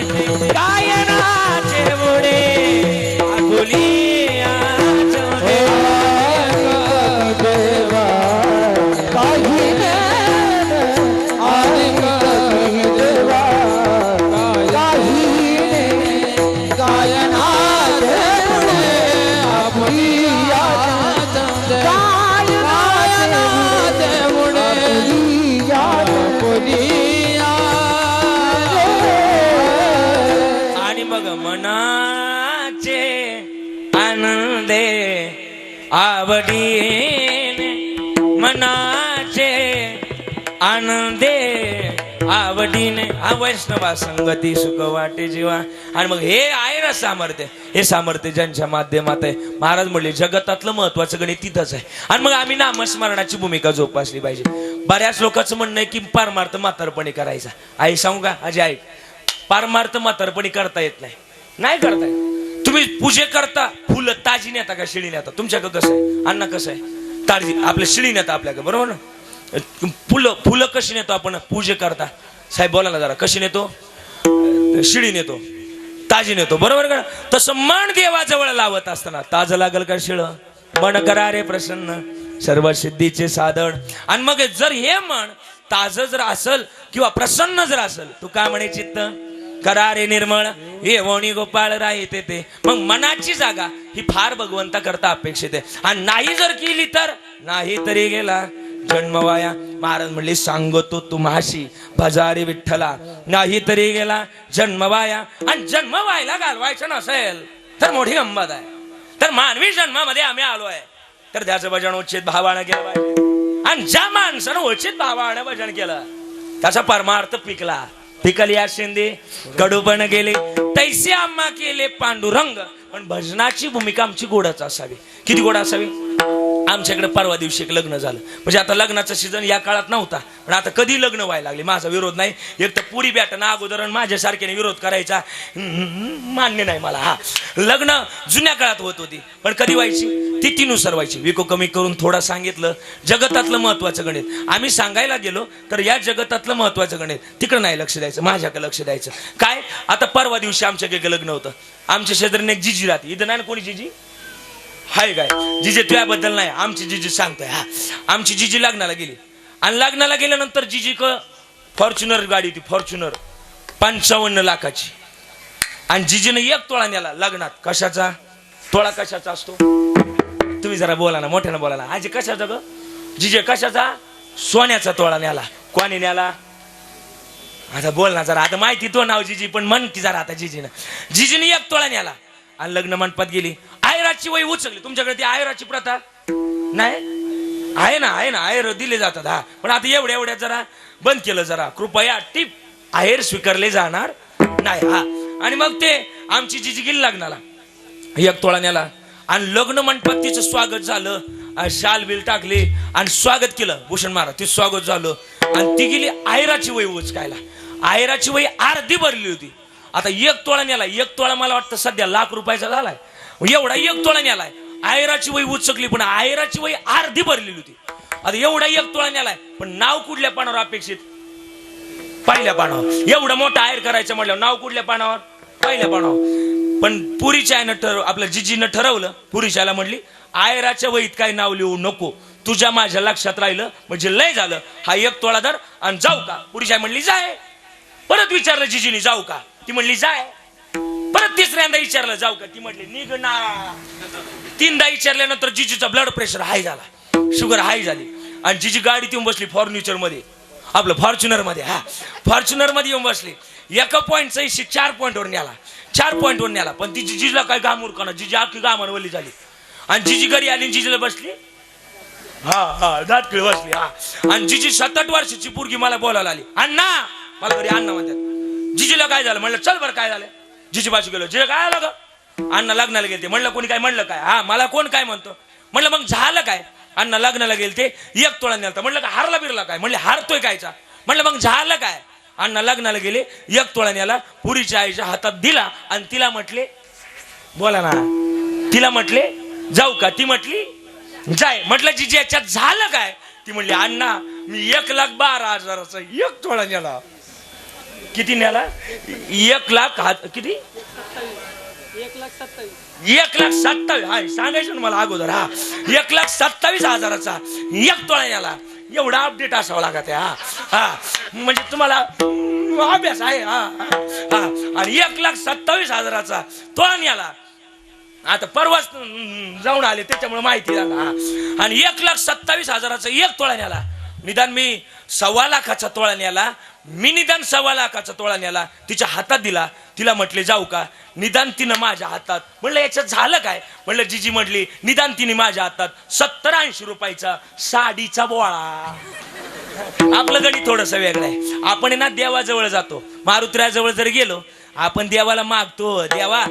गायनाचे मुळे आपुली आचंदे. आणि मग मनाचे आनंदे आवडीने, मनाचे आनंदे आवडीने, हा वैष्णवा संगती सुख वाटे जीवा. आणि मग हे आहे ना सामर्थ्य, हे सामर्थ्य ज्यांच्या माध्यमात आहे. महाराज म्हणले जगतातलं महत्वाचं गणित तिथंच आहे. आणि मग आम्ही नामस्मरणाची भूमिका जोपासली पाहिजे. बऱ्याच लोकांचं म्हणणं आहे की पारमार्थ म्हातारपणी करायचा. आई सांगू का आजी, ऐक, पारमार्थ म्हातारपणी करता येत नाही, नाही करता येत. तुम्ही पूजे करता, फुलं ताजी नेता का शिळी नेता? तुमच्याकडे कसं आहे अण्णा, कसं आहे ताजी आपल्या शिळी नेता आपल्याकडे, बरोबर ना? फुलं कशी नेतो आपण पूजे करता? साहेब बोला ना जरा, कशी नेतो? शिळी नेतो, ताजी नेतो, बरोबर का? तसं मन देवाजवळ लावत असताना ताज लागल का शिळ? मन करा रे प्रसन्न सर्व सिद्धीचे साधन. आणि मग जर हे मन ताज जर असल किंवा प्रसन्न जर असल, तू काय म्हणे चित्त करा रे निर्मळ हे वणी गोपाळ राहते ते. मग मनाची जागा ही फार भगवंता करता अपेक्षित आहे. आणि नाही जर केली तर नाही तरी गेला जन्म वाया. महाराज म्हणले सांगतो तुम्हाशी भजारी विठ्ठला, नाही तरी गेला जन्म वाया. आणि जन्म व्हायला घालवायचं नसेल तर मोठी गंमत आहे. तर मानवी जन्मामध्ये आम्ही आलोय तर त्याचं भजन उचित भावानं केलं पाहिजे. आणि ज्या माणसानं उचित भावानं भजन केलं त्याचा परमार्थ पिकला. पिकल या शिंदे कडू पण गेले तैसे आम्हा केले पांडुरंग. पण भजनाची भूमिका आमची गोडच असावी. किती गोड असावी? आमच्याकडे परवा दिवशी एक लग्न झालं, म्हणजे आता लग्नाचा सीझन या काळात नव्हता, पण आता कधी लग्न व्हायला लागले. माझा विरोध नाही, एक तर पुरी बॅटना अगोदर माझ्यासारख्याने विरोध करायचा मान्य नाही मला. हा, लग्न जुन्या काळात होत होती, पण कधी व्हायची? तिथीनुसार व्हायची. विको कमी करून थोडा सांगितलं जगतातलं महत्वाचं गणित. आम्ही सांगायला गेलो तर या जगतातलं महत्वाचं गणित तिकडं नाही लक्ष द्यायचं, माझ्याकडे लक्ष द्यायचं. काय आता परवा दिवशी आमच्याकडे लग्न होतं. आमच्या शेजारीने एक जिजी राहते, इथं नाही कोणी जिजी हाय काय? जिजे तुझ्याबद्दल नाही, आमची जिजी सांगतोय. हा, आमची जिजी लग्नाला गेली आणि लग्नाला गेल्यानंतर जिजी फॉर्च्युनर गाडी होती, फॉर्च्युनर 55 लाखाची. आणि जिजीने 1 तोळा नेला लग्नात. कशाचा तोळा? कशाचा असतो? तुम्ही जरा बोला ना, मोठ्यानं बोला ना. आजी कशाचा ग? जिजे कशाचा? सोन्याचा तोळा नेला. कोणी नेला? आता बोल ना जरा. आता माहिती तो नाव जिजी, पण मन की जरा आता जिजीने 1 तोळा नेला आणि लग्न मंडपात गेली. आयराची वही उचलली. तुमच्याकडे ती आयराची प्रथा नाही? आहे ना, आहे ना, आयर दिले जातात. हा, पण आता एवढ्या जरा बंद केलं. जरा कृपया टिप आहेर स्वीकारले जाणार नाही. हा, आणि मग ते आमची जिजी गेली लग्नाला, 1 तोळा नेला आणि लग्न मंडपात तिचं स्वागत झालं. शाल बिल टाकली आणि स्वागत केलं. भूषण महाराज तिचं स्वागत झालं आणि ती गेली आयराची वही उचकायला. आयराची वही अर्धी भरली होती. आता 1 तोळा नेला. 1 तोळा मला वाटतं सध्या ₹1,00,000 झालाय. एवढा 1 तोळा नेलाय. आयराची वही उचकली पण आयराची वही अर्धी भरलेली होती. आता एवढा 1 तोळा नेलाय, पण नाव कुठल्या पानावर अपेक्षित? पहिल्या पानावर. एवढा मोठा आयर करायचं म्हटलं नाव कुठल्या पानावर? पहिल्या पानावर. पण पुरीच्या आईनं आपल्या जिजीनं ठरवलं, पुरीच्या आईला म्हणली आयराच्या वहीत काय नाव लिहू नको, तुझ्या माझ्या लक्षात राहिलं म्हणजे लय झालं, हा 1 तोळा धर आणि जाऊ का? पुरीची आई म्हणली जाय. परत विचारलं जिजीने जाऊ का? ती म्हणली जाय. परत तिसऱ्यांदा विचारलं जाऊ का? ती म्हणली निघ ना. 3दा विचारल्यानंतर जिजीचा ब्लड प्रेशर हाय झाला, शुगर हाय झाली आणि जिजी गाडीत येऊन बसली फॉर्निचर मध्ये, आपलं फॉर्च्युनर मध्ये. हा, फॉर्च्युनर मध्ये येऊन बसली. एका पॉईंटचा इशी 4 पॉईंटवर न्याला, 4 पॉईंटवर न्याला. पण ती जिजीला काय घामूर का ना, जिजी अख्खी घामानवली झाली. आणि जिजी घरी आली, जिजीला बसली, हा दात किळ बसली. हा, आणि जिजी 7-8 वर्षाची पोरगी मला बोलायला आली, अण्णा. मला घरी अण्णा म्हणतात. जिजीला काय झालं? म्हणलं चल बरं काय झालं. जिजी बाजू गेलो. जिजी काय आलं ग? अण्णा लग्नाला गेलते. म्हणलं कोणी काय म्हणलं काय? हा, मला कोण काय म्हणतो? म्हणलं मग झालं काय? अण्णा लग्नाला गेलते, 1 तोळा नेलता. म्हणलं का हारला बिरला काय? म्हणले हारतोय कायचा. म्हणलं मग झालं काय? अण्णा लग्नाला गेले, 1 तोळा नेला, पुरीच्या आईच्या हातात दिला आणि तिला म्हटले, बोला ना, तिला म्हटले जाऊ का? ती म्हटली जाय. म्हटलं जिजी याच्यात झालं काय? ती म्हणली अण्णा मी 1,12,000चा 1 तोळा नेला. किती नेला? 1 लाख किती? 1,27,000. हा, सांगायचं ना मला अगोदर. हा, 1,27,000चा 1 तोळा नेला. एवढा अपडेट असावं लागत आहे. हा, म्हणजे तुम्हाला अभ्यास आहे. हा, आणि 1,27,000चा तोळा नेला. आता परवाच जाऊन आले त्याच्यामुळे माहिती झाला. आणि 1,27,000चा 1 तोळा नेला. निदान मी 1.25 लाखाचा तोळा नेला. मी निदान 1.25 लाखाचा तोळा नेला, तिच्या हातात दिला. तिला म्हटले जाऊ का? निदान तिनं माझ्या हातात. म्हणलं याच्यात झालं काय? म्हणलं जिजी म्हटली निदान तिने माझ्या हातात 70-80 रुपयाचा साडीचा बोळा. आपलं गणित थोडस वेगळं आहे. आपण ना देवाजवळ जातो, मारुतीराजवळ जर गेलो आपण देवाला मागतो, देवा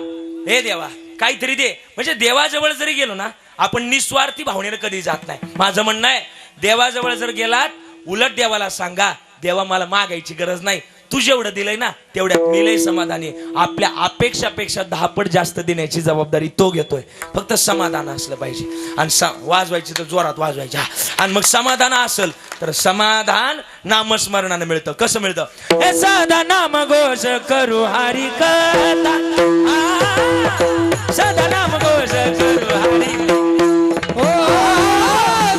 हे देवा काहीतरी दे. म्हणजे देवाजवळ जरी गेलो ना आपण निस्वार्थी भावनेनं कधी जात नाही. माझं म्हणणं आहे देवाजवळ जर गेलात उलट देवाला सांगा देवा मला मागायची गरज नाही, तू जेवढं दिलंय ना तेवढ्यात मी लय समाधानी. आपल्या अपेक्षापेक्षा 10 पट जास्त देण्याची जबाबदारी तो घेतोय. फक्त समाधान असलं पाहिजे. आणि वाजवायची तर जोरात वाजवायची. आणि मग समाधान असेल तर समाधान नामस्मरणानं मिळतं. कसं मिळतं? हे सदा नाम घोष करू हरी कथा, सदा नाम घोष करू हरी,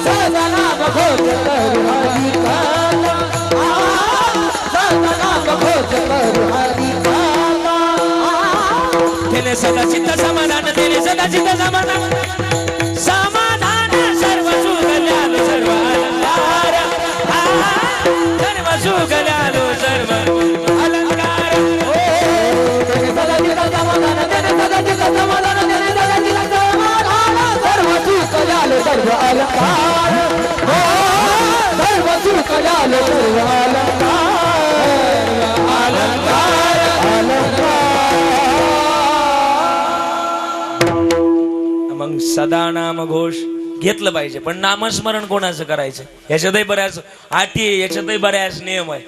सदा नाम घोष करू हरी कथा, सदा नाम घोष करू हरी कथा. तेने सदा चित्त समाधान, तेने सदा चित्त समाधान, समाधान सर्व सुगल्यालो सर्व अलंकार, सर्व सुगल्यालो सर्व अलंकार. तेने सदा चित्त समाधान, तेने सदा चित्त समाधान, तेने सदा चित्त समाधान, सर्व सुगल्यालो सर्व अलंकार, सर्व सुगल्यालो सर्व अलंकार, अलंकार अलंकार. मग सदा नाम घोष घेतलं पाहिजे. पण नामस्मरण कोणाचं करायचं याच्यातही बऱ्याच अटी आहे, याच्यातही बऱ्याच नियम आहे.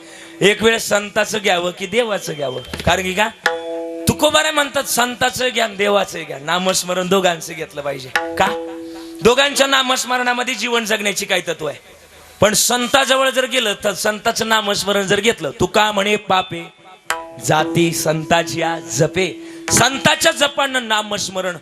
एक वेळ संताचं घ्यावं की देवाचं घ्यावं. कारण की का तुकोबारे म्हणतात संताचं ज्ञान देवाचं ज्ञान, नामस्मरण दोघांचं घेतलं पाहिजे. का? दोघांच्या नामस्मरणामध्ये जीवन जगण्याची काही तत्व आहे. पण संताजवळ जर गेलं तर संताचं नामस्मरण जर घेतलं, तुका म्हणे पापे जाती संताची जपे. संताच्या जपानं नामस्मरण,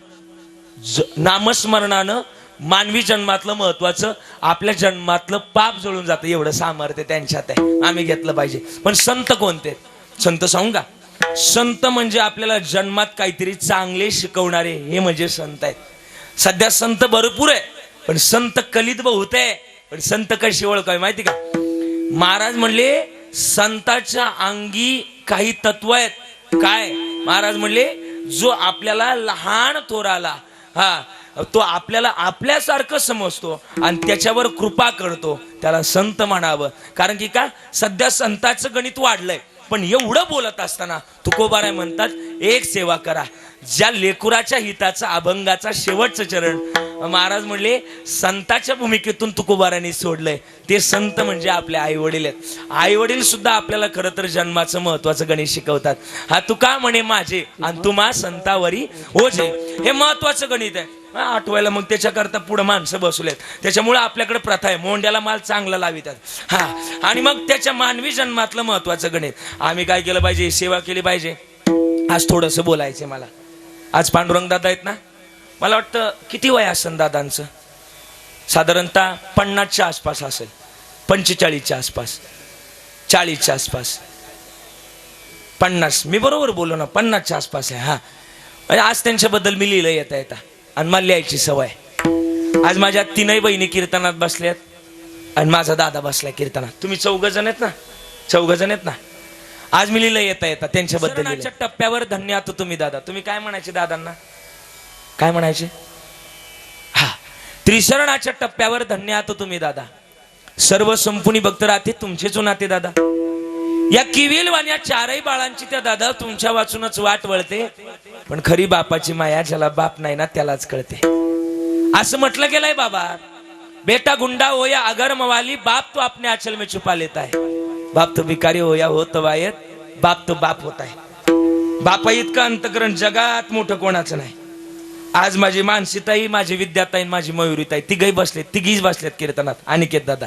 नामस्मरणानं मानवी जन्मातलं महत्वाचं आपल्या जन्मातलं पाप जळून जातं. एवढं सामर्थ्य त्यांच्यात आहे, आम्ही घेतलं पाहिजे. पण संत कोणते? संत सांगू का? संत म्हणजे आपल्याला जन्मात काहीतरी चांगले शिकवणारे, हे म्हणजे संत आहेत. सध्या संत भरपूर आहे पण संत कलित बहुत आहे. पण संत कशी ओळखावी माहिती का? महाराज म्हणले संताच्या अंगी काही तत्व आहेत. काय? महाराज म्हणले जो आपल्याला लहान थोराला तो आपल्याला आपल्यासारखं समजतो आणि त्याच्यावर कृपा करतो त्याला संत म्हणावं. कारण की का सध्या संतांचं गणित वाढलंय. पण एवढं बोलत असताना तुकोबाराय म्हणतात एक सेवा करा, ज्या लेकुराच्या हिताचा अभंगाचा शेवटचं चरण महाराज म्हणले संताच्या भूमिकेतून तुकोबारांनी सोडलंय. ते संत म्हणजे आपले आई वडील आहेत. आई वडील सुद्धा आपल्याला खरं तर जन्माचं महत्वाचं गणित शिकवतात. हा तुका म्हणे माझे आणि तुम्हा संतावरी ओझे, हे महत्वाचं गणित आहे. आठवायला मग त्याच्याकरता पुढे माणसं बसवलेत. त्याच्यामुळे आपल्याकडे प्रथा आहे मोंड्याला माल चांगला लावितात. आणि मग त्याच्या मानवी जन्मातलं महत्वाचं गणित आम्ही काय केलं पाहिजे? सेवा केली पाहिजे. आज थोडंसं बोलायचं मला. आज पांडुरंग दादा आहेत ना, मला वाटतं किती वय असेल दादांचं, साधारणतः 50च्या आसपास असेल, 45च्या आसपास, 40च्या आसपास, 50, मी बरोबर बोललो ना, 50च्या आसपास आहे. हा, म्हणजे आज त्यांच्याबद्दल मी लिहिलं येता येता, आणि मला लिहायची सवय. आज माझ्या 3 बहिणी कीर्तनात बसल्यात आणि माझा दादा बसलाय कीर्तनात. तुम्ही 4 जण आहेत ना, 4 जण आहेत ना. आज मी लिहिलं येता येता त्यांच्याबद्दल. टप्प्यावर धन्य आहात तुम्ही दादा. तुम्ही काय म्हणायचे दादांना, काय म्हणायचे? हा, त्रिशरणाच्या टप्प्यावर धन्य आहात तुम्ही दादा. सर्व संपुनी भक्त राहते तुमचेच नाते दादा. या किविलवाण्या 4ही बाळांची त्या दादा तुमच्या वाचूनच वाट वळते, पण खरी बापाची माया ज्याला बाप नाही ना त्यालाच कळते. असं म्हटलं गेलंय बाबा, बेटा गुंडा हो या अगर मवाली, बाप तो अपने आंचल में छुपा लेता है. बाप तो भिकारी हो या होत वायत, बाप तो बाप होता है. बापा इतकं अंतकरण जगात मोठं कोणाचं नाही. आज माझी मानसीताई, माझी विद्याताई, माझी मयुरीताई तिघही बसलेत, तिघीच बसलेत कीर्तनात. अनिकेत दादा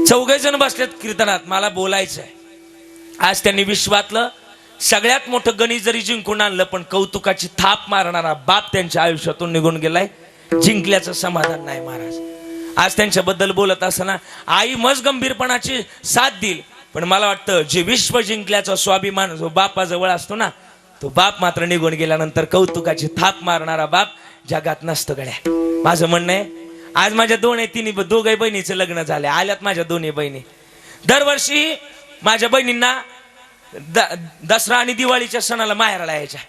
4 जण बसलेत कीर्तनात. मला बोलायचं आहे. आज त्यांनी विश्वातलं सगळ्यात मोठं गणित जरी जिंकून आणलं, पण कौतुकाची थाप मारणारा बाप त्यांच्या आयुष्यातून निघून गेलाय. जिंकल्याचं समाधान नाही महाराज. आज त्यांच्याबद्दल बोलत असताना आई मज गंभीरपणाची साथ देईल, पण मला वाटतं जे विश्व जिंकल्याचा स्वाभिमान जो बापाजवळ असतो ना, तो बाप मात्र निघून गेल्यानंतर कौतुकाची थाप मारणारा बाप जगात नसतो गड्या. माझं म्हणणं आहे, आज माझ्या 2-3 बहिणीचं लग्न झाले, आल्यात माझ्या 2 बहिणी. दरवर्षी माझ्या बहिणींना दसरा आणि दिवाळीच्या सणाला माहेराला यायच्या.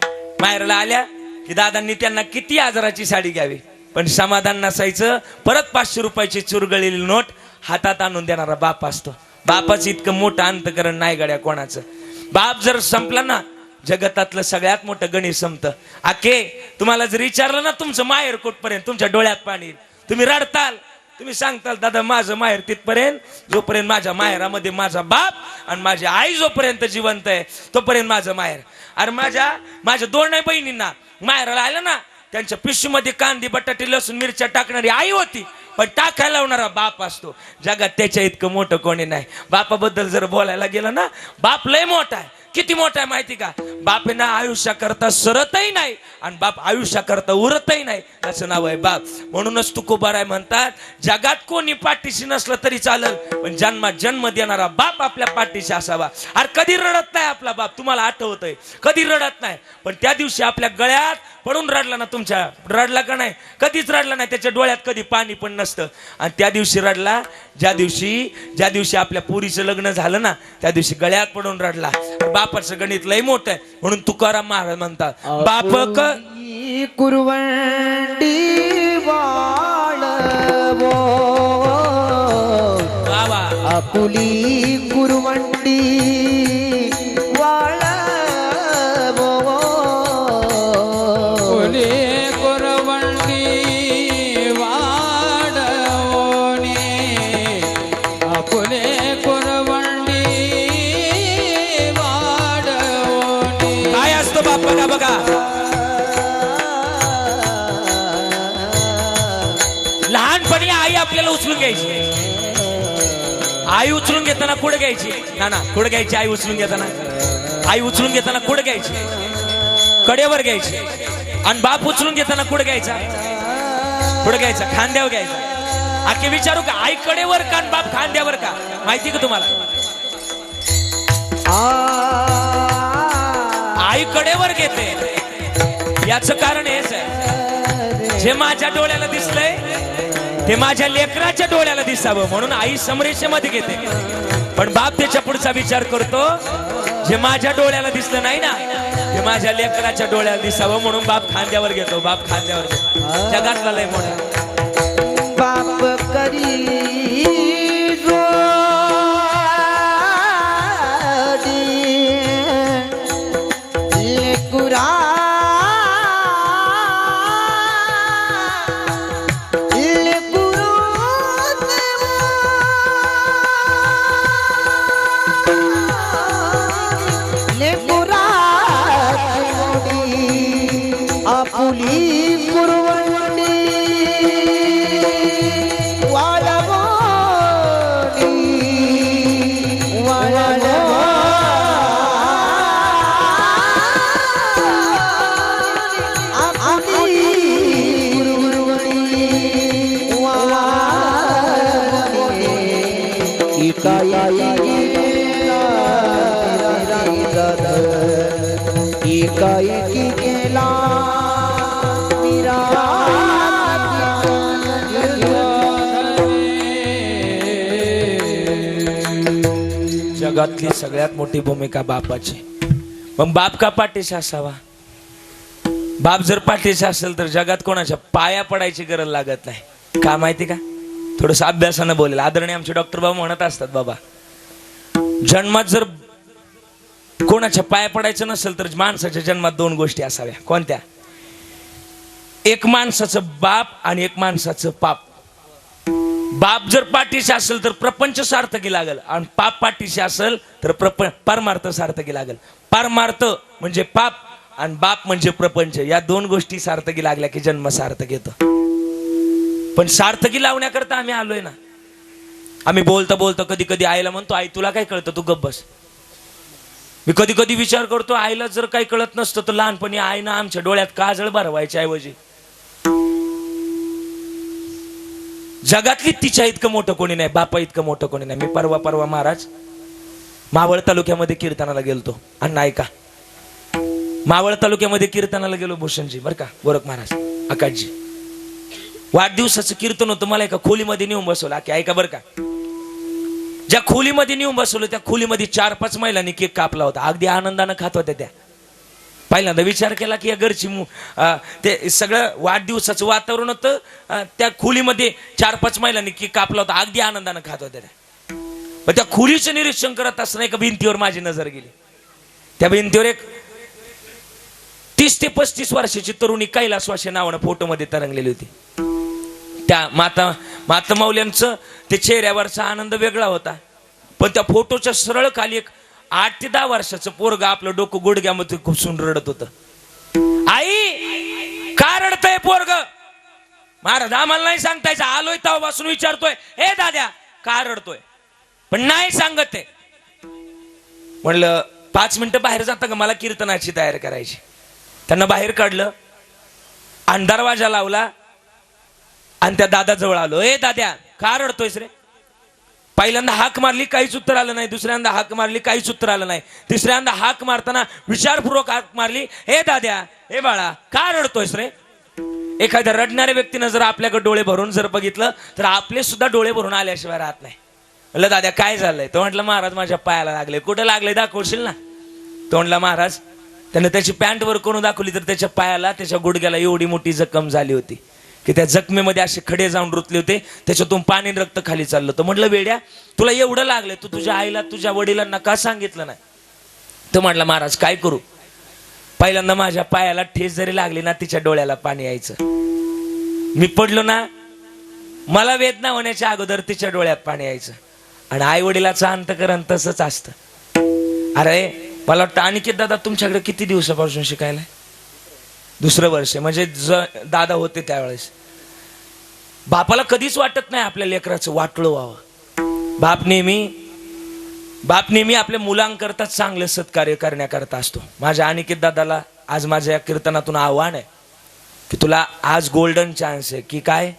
माहेराला आल्या की दादांनी त्यांना किती हजाराची साडी घ्यावी, पण समाधान नसायचं. परत 500 रुपयाची चुरगळलेली नोट हातात आणून देणारा बाप असतो. बापाचं इतकं मोठं अंतकरण नाही गड्या कोणाचं. बाप जर संपला ना, जगतातलं सगळ्यात मोठं गणित संपतं. आके तुम्हाला जर विचारलं ना तुमचं माहेर कुठपर्यंत, तुमच्या डोळ्यात पाणी, तुम्ही रडताल, तुम्ही सांगताल दादा माझं माहेर तिथपर्यंत जोपर्यंत माझ्या माहेरामध्ये माझा बाप आणि माझी आई जोपर्यंत जिवंत आहे तोपर्यंत माझं माहेर. अरे माझ्या 2 बहिणींना माहेराला आलं ना, त्यांच्या पिशवीमध्ये कांदे बटाटे लसूण मिरच्या टाकणारी आई होती, पण टाकायला लावणारा बाप असतो. जगात त्याच्या इतकं मोठं कोणी नाही. बापाबद्दल जर बोलायला गेलं ना, बाप लय मोठा आहे. किती मोठा आहे माहिती का? बापेना आयुष्याकरता सरतही नाही आणि बाप आयुष्याकरता उरतही नाही, असं नाव आहे बाप. म्हणूनच तुकोबाराय म्हणतात, जगात कोणी पाठीशी नसलं तरी चालेल, पण जन्मात जन्म देणारा बाप आपल्या पाठीशी असावा. अरे कधी रडत नाही आपला बाप, तुम्हाला आठवतंय? कधी रडत नाही, पण त्या दिवशी आपल्या गळ्यात पडून रडला ना, तुमच्या रडला का नाही? कधीच रडला नाही. त्याच्या डोळ्यात कधी पाणी पण नसतं. आणि त्या दिवशी रडला ज्या दिवशी आपल्या पुरीचं लग्न झालं ना, त्या दिवशी गळ्यात पडून रडला. बापाचं गणित लय मोठं आहे. म्हणून तुकाराम महाराज म्हणतात, बाप कुरवंडी वाळवो, आपुली कुरवंडी वाळवो, ओली कुरवंडी वाढवोनी, आपुले कुरवंडी वाढवोनी. काय असतं बाप बघा बघा. लहानपणी आई आपल्याला उचलून घ्यायची. आई उचलून घेताना कुठं घ्यायची? ना कुठं घ्यायची? आई उचलून घेताना कुठं घ्यायची? कडेवर घ्यायची. आणि बाप उचलून घेताना कुठं घ्यायचा? खांद्यावर घ्यायचा. आखे विचारू का, आई कडेवर का आणि बाप खांद्यावर का? माहिती का तुम्हाला? आई कडेवर घेते, याचं कारण हेच आहे, जे माझ्या डोळ्याला दिसलंय ते माझ्या लेकराच्या डोळ्याला दिसावं म्हणून आई समरेशेमध्ये घेते. पण बाप त्याच्या पुढचा विचार करतो, जे माझ्या डोळ्याला दिसलं नाही ना ते माझ्या लेकराच्या डोळ्याला दिसावं म्हणून बाप खांद्यावर घेतो. बाप खांद्यावर घेतो. जगातला लय मोठा बाप करी आपुली कुरवंडी वाळवो जगातली सगळ्यात मोठी भूमिका बापाची. मग बाप का पाठीशी असावा? बाप जर पाठीशी असेल तर जगात कोणाच्या पाया पडायची गरज लागत नाही. का माहिती का? थोडस अभ्यासानं बोलेल. आदरणीय आमचे डॉक्टर बाबा म्हणत असतात, बाबा जन्मात जर कोणाच्या पाया पडायचं नसेल तर माणसाच्या जन्मात दोन गोष्टी असाव्या. कोणत्या? एक माणसाचं बाप आणि एक माणसाचं पाप. बाप जर पाठीशी असेल तर प्रपंच सार्थकी लागल, आणि पाप पाठीशी असेल तर परमार्थ सार्थकी लागल. परमार्थ म्हणजे पाप आणि बाप म्हणजे प्रपंच. या दोन गोष्टी सार्थकी लागल्या की जन्म सार्थक येतो. पण सार्थकी लावण्याकरता आम्ही आलोय ना. आम्ही बोलता बोलता कधी कधी आईला म्हणतो, आई तुला काय कळतं, तू गप्प बस. मी कधी कधी विचार करतो, आईला जर काही कळत नसतं तर लहानपणी आईनं आमच्या डोळ्यात काजळ भरवायच्या ऐवजी जगातली तिच्या इतकं मोठं कोणी नाही, बापा इतकं मोठं कोणी नाही. मी परवा महाराज मावळ तालुक्यामध्ये कीर्तनाला गेलतो. आणि ऐका, मावळ तालुक्यामध्ये कीर्तनाला गेलो भूषणजी, बरं का, गोरख महाराज, आकाशजी. वाढदिवसाचं कीर्तन होतं. मला एका खोलीमध्ये नेऊन बसवलं. की ऐका बरं का, ज्या खोलीमध्ये नेऊन बसवलं त्या खोलीमध्ये 4-5 महिलांनी केक कापला होता. अगदी आनंदानं खात होत्या त्या. पहिल्यांदा विचार केला की या घरची ते सगळं वाढदिवसाचं वातावरण होतं. त्या खोलीमध्ये 4-5 महिलांनी केक कापला होता. अगदी आनंदानं खात होत्या त्या. पण त्या खोलीचं निरीक्षण करत असताना एका भिंतीवर माझी नजर गेली. त्या भिंतीवर एक 30 ते 35 वर्षाची तरुणी कैलासवासी नावानं फोटोमध्ये तरंगलेली होती. त्या माता माऊल्यांचं ते चेहऱ्यावरचा आनंद वेगळा होता. पण त्या फोटोच्या सरळ खाली एक 8 ते 10 वर्षाचं पोरग आपलं डोकं गुडघ्यामध्ये खुपसून रडत होतं. आई का रडतय पोरग? महाराज आम्हाला नाही सांगतायचं. आलोय तेव्हापासून विचारतोय, हे दाद्या का रडतोय, पण नाही सांगत आहे. म्हणलं 5 मिनिटं बाहेर जाता का, मला कीर्तनाची तयारी करायची. त्यांना बाहेर काढलं आणि दरवाजा लावला आणि त्या दादाजवळ आलो. ए दाद्या का रडतोयस रे? पहिल्यांदा हाक मारली, काहीच उत्तर आलं नाही. दुसऱ्यांदा हाक मारली, काहीच उत्तर आलं नाही. तिसऱ्यांदा हाक मारताना विचारपूर्वक हाक मारली, ए दाद्या, ए बाळा का रडतोयस रे? एखाद्या रडणाऱ्या व्यक्तीनं जर आपल्याकडे डोळे भरून जर बघितलं तर आपले सुद्धा डोळे भरून आल्याशिवाय राहत नाही. म्हणलं दाद्या काय झालंय? तो म्हटलं महाराज माझ्या पायाला लागले. कुठं लागले दाखवशील ना? तो म्हटलं महाराज, त्याने त्याची पॅन्ट वर करून दाखवली तर त्याच्या पायाला, त्याच्या गुडघ्याला एवढी मोठी जखम झाली होती की त्या जखमेमध्ये असे खडे जाऊन रुतले होते. त्याच्यातून पाणी रक्त खाली चाललं होतं. म्हटलं वेड्या, तुला एवढं लागलंय, तू तुझ्या आईला तुझ्या वडिलांना का सांगितलं नाही? तो म्हटलं महाराज काय करू, पहिल्यांदा माझ्या पायाला ठेस जरी लागली ना तिच्या डोळ्याला पाणी यायचं. मी पडलो ना, मला वेदना होण्याच्या अगोदर तिच्या डोळ्यात पाणी यायचं. आणि आई वडिलाचं अंतकरण तसंच असतं. अरे मला वाटतं अनिकेत दादा तुमच्याकडे किती दिवसापासून शिकायला? 2रं वर्ष. म्हणजे दादा होते त्यावेळेस. बापाला कधीच वाटत नाही आपल्या लेकराचं वाटलं व्हावं. बाप नेहमी आपल्या मुलांकरता चांगलं सत्कार्य करण्याकरता असतो. माझ्या अनिकेत दादाला आज माझ्या या कीर्तनातून आव्हान आहे की तुला आज गोल्डन चान्स आहे. की काय?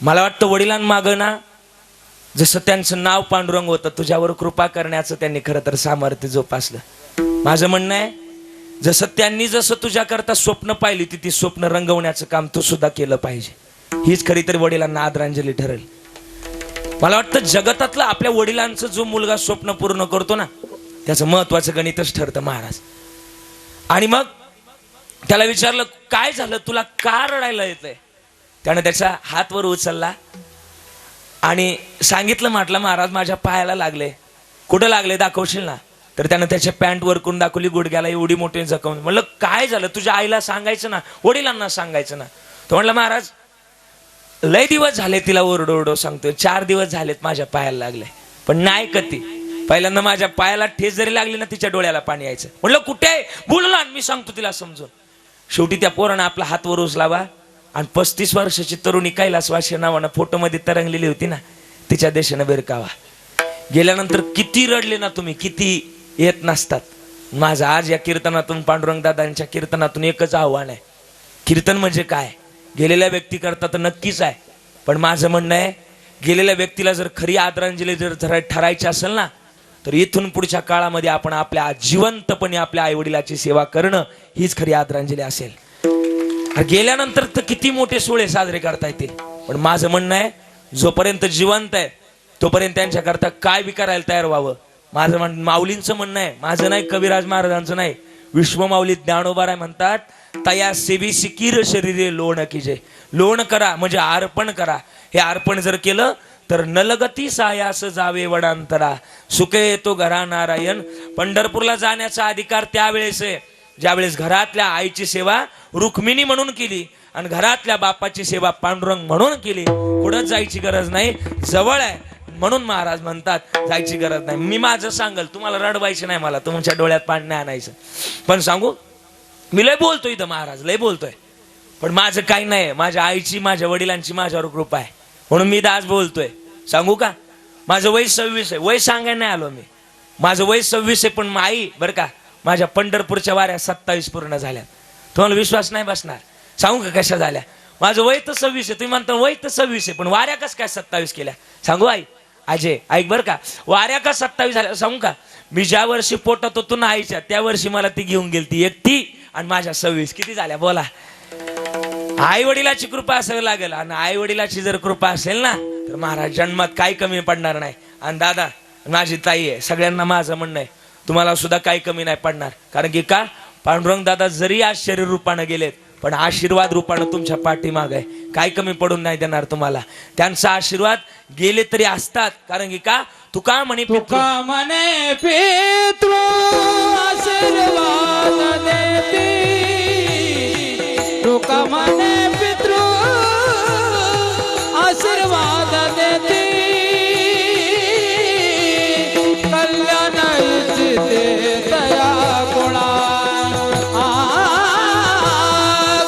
मला वाटतं वडिलांमागं ना जसं त्यांचं नाव पांडुरंग होतं, तुझ्यावर कृपा करण्याचं त्यांनी खरं तर सामर्थ्य जोपासलं. माझं म्हणणं आहे, जसं त्यांनी जसं तुझ्याकरता स्वप्न पाहिली ती स्वप्न रंगवण्याचं काम तू सुद्धा केलं पाहिजे. हीच खरी तर वडिलांना आदरांजली ठरेल. मला वाटतं जगतातलं आपल्या वडिलांचं जो मुलगा स्वप्न पूर्ण करतो ना, त्याचं महत्वाचं गणितच ठरतं महाराज. आणि मग त्याला विचारलं काय झालं, तुला का रडायला येतंय? त्याने त्याचा हात वर उचलला आणि सांगितलं, म्हटलं महाराज माझ्या पायाला लागले. कुठं लागले दाखवशील ना? तर त्यानं त्याच्या पॅन्ट वर करून दाखवली, गुडघ्याला एवढी मोठी जखम. म्हणलं काय झालं, तुझ्या आईला सांगायचं ना, वडिलांना सांगायचं ना. तो म्हणलं महाराज लय दिवस झाले तिला ओरडो सांगतोय, 4 दिवस झालेत माझ्या पायाला लागले, पण नाही कधी. पहिल्यांदा माझ्या पायाला ठेस जरी लागली ना तिच्या डोळ्याला पाणी यायचं. म्हणलं कुठे बोलला, मी सांगतो तिला समजून. शेवटी त्या पोरानं आपला हात वर उचलावा आणि 35 वर्षाची तरुणी कैलासवासी नावानं फोटोमध्ये तरंगलेली होती ना, तिच्या देशानं बेरकावा. गेल्यानंतर किती रडले ना तुम्ही, किती येत नसतात. माझं आज या कीर्तनातून, पांडुरंग दादांच्या कीर्तनातून एकच आव्हान आहे. कीर्तन म्हणजे काय? गेलेल्या व्यक्ती करता तर नक्कीच आहे, पण माझं म्हणणं आहे गेलेल्या व्यक्तीला जर खरी आदरांजली जर ठरायची असेल ना, तर इथून पुढच्या काळामध्ये आपण आपल्या जिवंतपणे आपल्या आईवडिलाची सेवा करणं हीच खरी आदरांजली असेल. गेल्यानंतर तर किती मोठे सोहळे साजरे करता येतील, पण माझं म्हणणं आहे जोपर्यंत जिवंत आहे तोपर्यंत त्यांच्याकरता काय बी करायला तयार व्हावं. माझं माऊलींचं म्हणणं आहे, माझं नाही, कविराज महाराजांचं नाही. विश्वमाऊली ज्ञानोबा म्हणतात, तया सेवी सिकीर शरीरे लोण कीजे. लोण करा म्हणजे अर्पण करा. हे अर्पण जर केलं तर नलगती सायास जावे वडांतरा, सुखे येतो घरा नारायण. पंढरपूरला जाण्याचा अधिकार त्यावेळेस आहे ज्यावेळेस घरातल्या आईची सेवा रुक्मिणी म्हणून केली आणि घरातल्या बापाची सेवा पांडुरंग म्हणून केली. पुढे जायची गरज नाही, जवळ आहे म्हणून महाराज म्हणतात जायची गरज नाही. मी माझं सांगल, तुम्हाला रडवायचं नाही, मला तुमच्या डोळ्यात पाणी नाही आणायचं. पण सांगू, मी लय बोलतोय इथं, महाराज लय बोलतोय, पण माझं काही नाही. माझ्या आईची, माझ्या वडिलांची माझ्यावर कृपा आहे म्हणून मी आज बोलतोय. सांगू का, माझं वय 26 आहे. वय सांगायला नाही आलो मी, माझं वय 26 आहे. पण आई बरं का, माझ्या पंढरपूरच्या वाऱ्या 27 पूर्ण झाल्या. तुम्हाला विश्वास नाही बसणार. सांगू का कशा झाल्या? माझं वय तर 26 आहे. तुम्ही म्हणता वय तर 26 आहे, पण वाऱ्या कस काय 27 केल्या? सांगू आई, अजय ऐक बरं का, वाऱ्या का 27 झाल्या सांगू का? मी ज्या वर्षी पोटात होतो ना आईच्या, त्या वर्षी मला ती घेऊन गेली ती आणि माझ्या 26 किती झाल्या बोला? आई वडिलाची कृपा असावी लागेल, आणि आई वडिलाची जर कृपा असेल ना तर महाराज जन्मात काही कमी पडणार नाही. आणि दादा, माझी ताई आहे, सगळ्यांना माझं म्हणणं आहे, तुम्हाला सुद्धा काही कमी नाही पडणार. कारण की का, पांडुरंग दादा जरी आज शरीर रूपानं गेलेत पण आशीर्वाद रूपानं तुमच्या पाठीमाग आहे. काही कमी पडून नाही देणार तुम्हाला. त्यांचा आशीर्वाद गेले तरी असतात. कारण की का, तुका म्हणे तुका म्हणे पितृ आशीर्वाद देती, तुका म्हणे पितृ आशीर्वाद देती, कल्याण इच्छिते तया गुणा,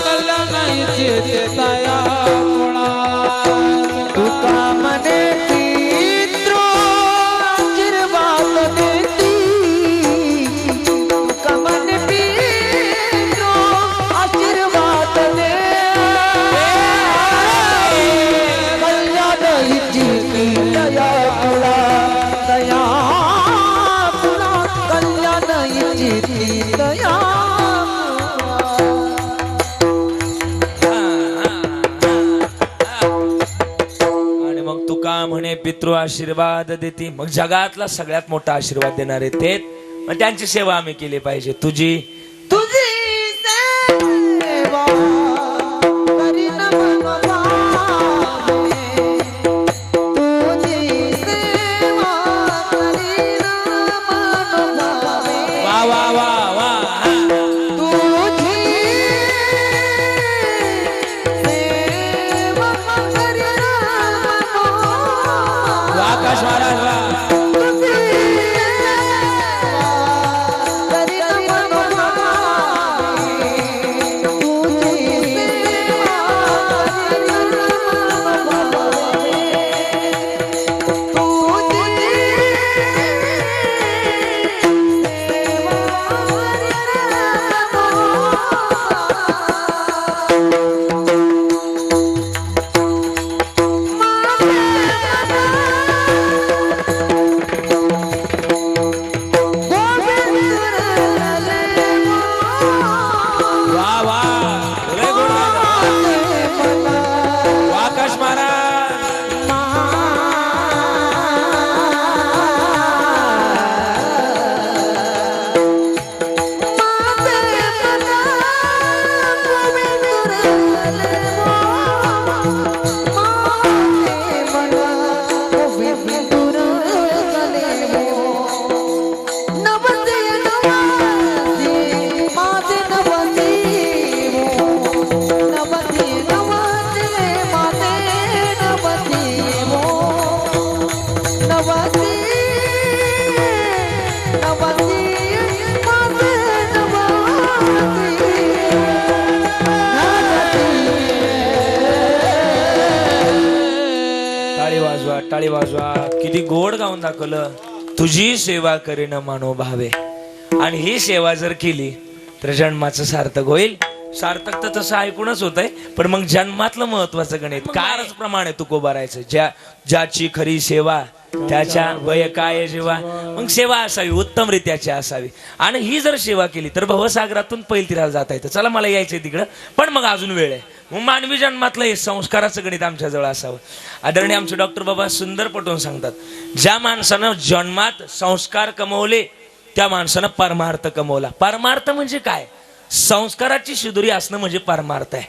कल्याण इच्छिते तया गुणा. तुका म्हणे पितृ आशीर्वाद देती, तुका म्हणे पितृ आशीर्वाद दे, कल्याण इच्छिती दया तुला, दया तुला, कल्याण इच्छिती दया. आणि मग तुका म्हणे पितृ आशीर्वाद देती, मग जगातला सगळ्यात मोठा आशीर्वाद देणारे ते. मग त्यांची सेवा आम्ही केली पाहिजे. तुझी तुझी सेवा करीन मनोभावे, तुझी सेवा करीन मनोभावे, वा वा वा वा. तुझी सेवा करीन मनोभावे, आकाश महाराज वा. तुझी सेवा करीन मनोभावे, तुझी सेवा करीन मनोभावे, वा वा. लय गोड गाणं. वा आकाश महाराज. टाळी वाजवा, टाळी वाजवा. किती गोड गाऊन दाखवलं. तुझी सेवा करीन मनोभावे. आणि ही सेवा जर केली तर जन्माचं सार्थक होईल. सार्थक तर तसं ऐकूनच होतंय, पण मग जन्मातलं महत्वाचं गणित कारच प्रमाणे तुकोबा राहायचं. ज्याची खरी सेवा त्याच्या वय काय जीवा. मग सेवा असावी, उत्तम रीत्याची असावी. आणि ही जर सेवा केली तर भवसागरातून पैल तीराला जाता येतं. चला मला यायचंय तिकडं, पण मग अजून वेळ आहे. मग मानवी जन्मातलं हे संस्काराचं गणित आमच्या जवळ असावं. आदरणीय आमचे डॉक्टर बाबा सुंदर पटवून सांगतात, ज्या माणसानं जन्मात संस्कार कमवले त्या माणसानं परमार्थ कमवला. परमार्थ म्हणजे काय? संस्काराची शिदुरी असणं म्हणजे परमार्थ आहे.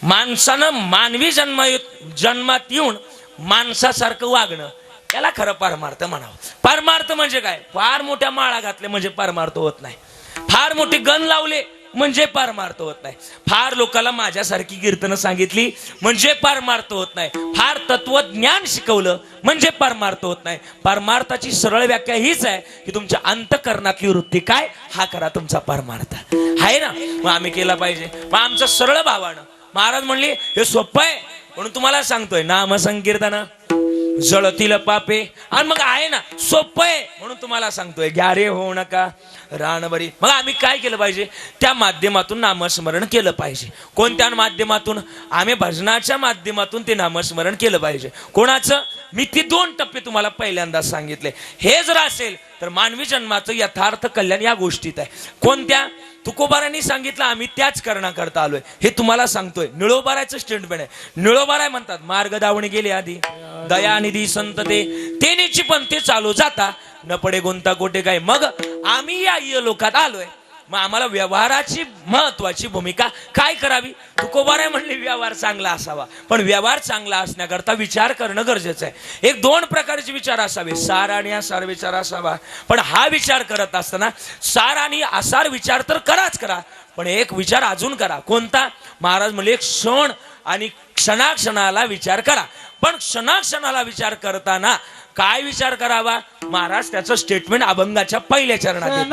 माणसानं मानवी जन्मात येऊन माणसासारखं वागणं याला खरं परमार्थ म्हणावं. परमार्थ म्हणजे काय? फार मोठ्या माळा घातल्या म्हणजे परमार्थ होत नाही. फार मोठे गण लावले म्हणजे परमार्थ होत नाही. फार लोकांना माझ्यासारखी कीर्तनं सांगितली म्हणजे परमार्थ होत नाही. फार तत्वज्ञान शिकवलं म्हणजे परमार्थ होत नाही. परमार्थाची सरळ व्याख्या हीच आहे की तुमच्या अंतःकरणातली वृत्ती काय, हा करा तुमचा परमार्थ आहे ना. मग आम्ही केला पाहिजे. मग आमचं सरळ भावानं महाराज म्हणले हे सोपं आहे म्हणून तुम्हाला सांगतोय, नाम संकीर्तन जळतील पापे. आणि मग आहे ना सोपं आहे म्हणून तुम्हाला सांगतोय, घ्या रे होऊ नका रानबरी. मग आम्ही काय केलं पाहिजे? त्या माध्यमातून नामस्मरण केलं पाहिजे. कोणत्या माध्यमातून? आम्ही भजनाच्या माध्यमातून ते नामस्मरण केलं पाहिजे. कोणाचं? मी ती 2 टप्पे तुम्हाला पहिल्यांदा सांगितले. हे जर असेल तर मानवी जन्माचं यथार्थ कल्याण या गोष्टीत आहे. कोणत्या? तुकोबारांनी सांगितलं, आम्ही त्याच करण्याकरता आलोय हे तुम्हाला सांगतोय. निळोबारायचं स्टेटमेंट आहे. निळोबाराय म्हणतात, मार्ग दावणी गेले आधी दयानिधी संत ते नेची पण ते चालू जाता न पडे गुंता कोटे काय. मग आम्ही या लोकात आलोय, मग आम्हाला व्यवहाराची महत्वाची भूमिका काय करावी? तुकोबाराय म्हणले व्यवहार चांगला असावा. पण व्यवहार चांगला असण्याकरता विचार करणं गरजेचं आहे. 2 प्रकारचे विचार असावे, सार आणि आसार विचार असावा. पण हा विचार करत असताना सार आणि आसार विचार तर कराच करा, पण एक विचार अजून करा. कोणता? महाराज म्हणले क्षण आणि क्षणाक्षणाला विचार करा. पण क्षणाक्षणाला विचार करताना काय विचार करावा? महाराज त्याचं स्टेटमेंट अभंगाच्या पहिल्या चरणात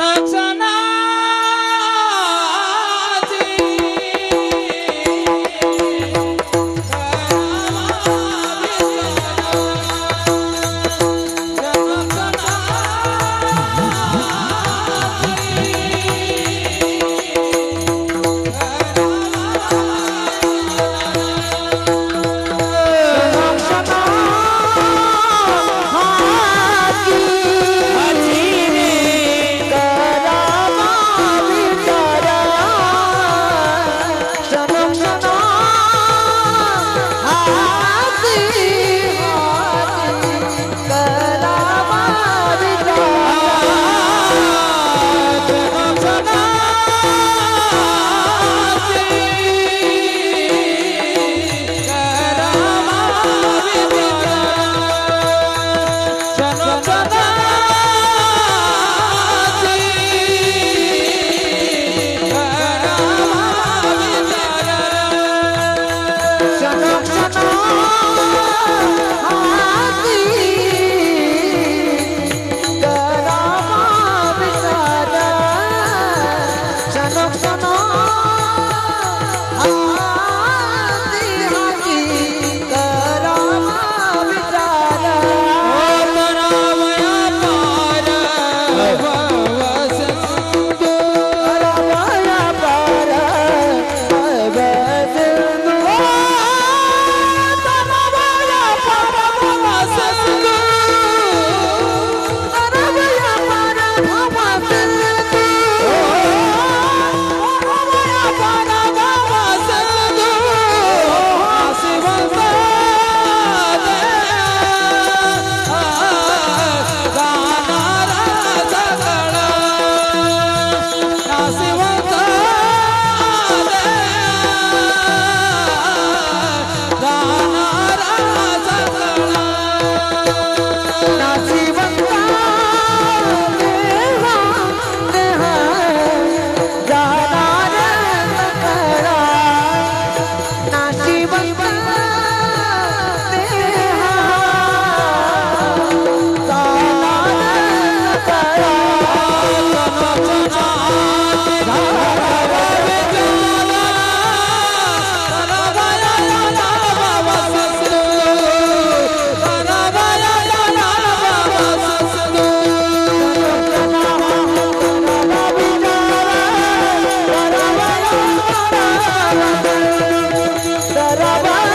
Bye.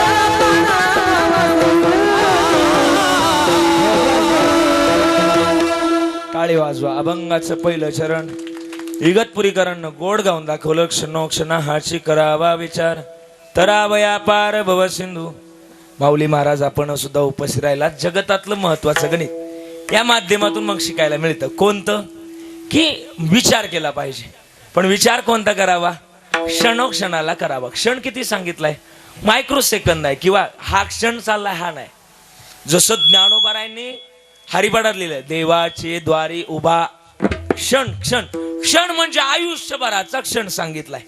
वाजवा. अभंगाचं पहिलं चरण इगतपुरीकरांना गोड गाऊन दाखवलं. क्षणोक्षणा हाची करावा विचार, तरावया पार भव सिंधू. माऊली महाराज आपण सुद्धा उपस्थित राहिला. जगतातलं महत्वाचं गणित या माध्यमातून मग शिकायला मिळतं. कोणतं? की विचार केला पाहिजे. पण विचार कोणता करावा? क्षणोक्षणाला करावा. क्षण किती सांगितलाय? मायक्रो सेकंद आहे, किंवा हा क्षण चाललाय हा नाही. जसं ज्ञानोबारायांनी हरिपाठात लिहिलं, देवाचे द्वारी उभा क्षण. क्षण क्षण म्हणजे आयुष्यभराचा क्षण सांगितलाय.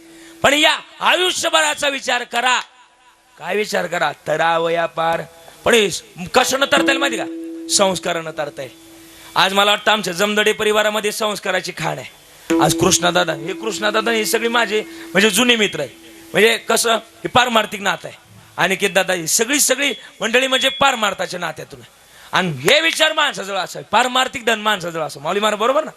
पण या आयुष्यभराचा विचार करा. काय विचार करा? तरावया पार. पण कशानं तरता येईल माहिती का? संस्कारानं तरता येईल. आज मला वाटतं आमच्या जमदडे परिवारामध्ये संस्काराची खाण आहे. आज कृष्णादादा हे सगळे माझे म्हणजे जुने मित्र आहे. म्हणजे कसं, हे पारमार्थिक नातं आहे. अनिकेत दादा ही सगळी मंडळी म्हणजे पारमार्थाच्या नात्यातून. आणि हे विचार माणसाजवळ असावे. पारमार्थिक धन माणसाजवळ असं. माऊली महाराज बरोबर ना?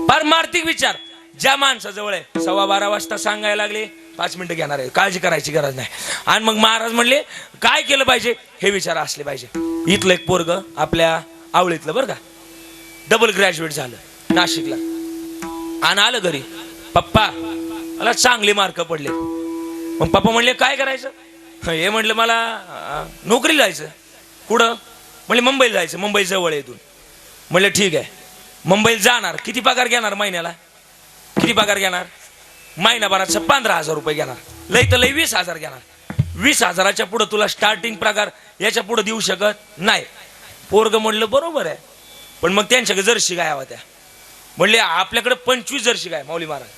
पारमार्थिक विचार ज्या माणसाजवळ आहे, 12:15 वाजता सांगायला लागले, 5 मिनिटं घेणार आहे, काळजी करायची गरज नाही. आणि मग महाराज म्हणले काय केलं पाहिजे, हे विचार असले पाहिजे. इथलं एक पोरग आपल्या आवळीतलं बरं का, डबल ग्रॅज्युएट झालं नाशिकला. आणि आलं घरी, पप्पा मला चांगले मार्क पडले. मग पप्पा म्हणले काय करायचं? हे म्हणलं मला नोकरीला जायचं. कुठं? म्हणले मुंबईला जायचं, मुंबई जवळ येथून. म्हणलं ठीक आहे, मुंबईला जाणार. किती पगार घेणार महिन्याला? किती पगार घेणार? महिनाभराचा 15,000 रुपये घेणार. लई तर लई 20,000 घेणार. 20,000च्या पुढे तुला स्टार्टिंग पगार याच्या पुढे देऊ शकत नाही. पोरग म्हणलं बरोबर आहे, पण मग त्यांच्याकडे जर्सी गाय होत्या. म्हणले आपल्याकडे 25 जर्सी गाय. माऊली महाराज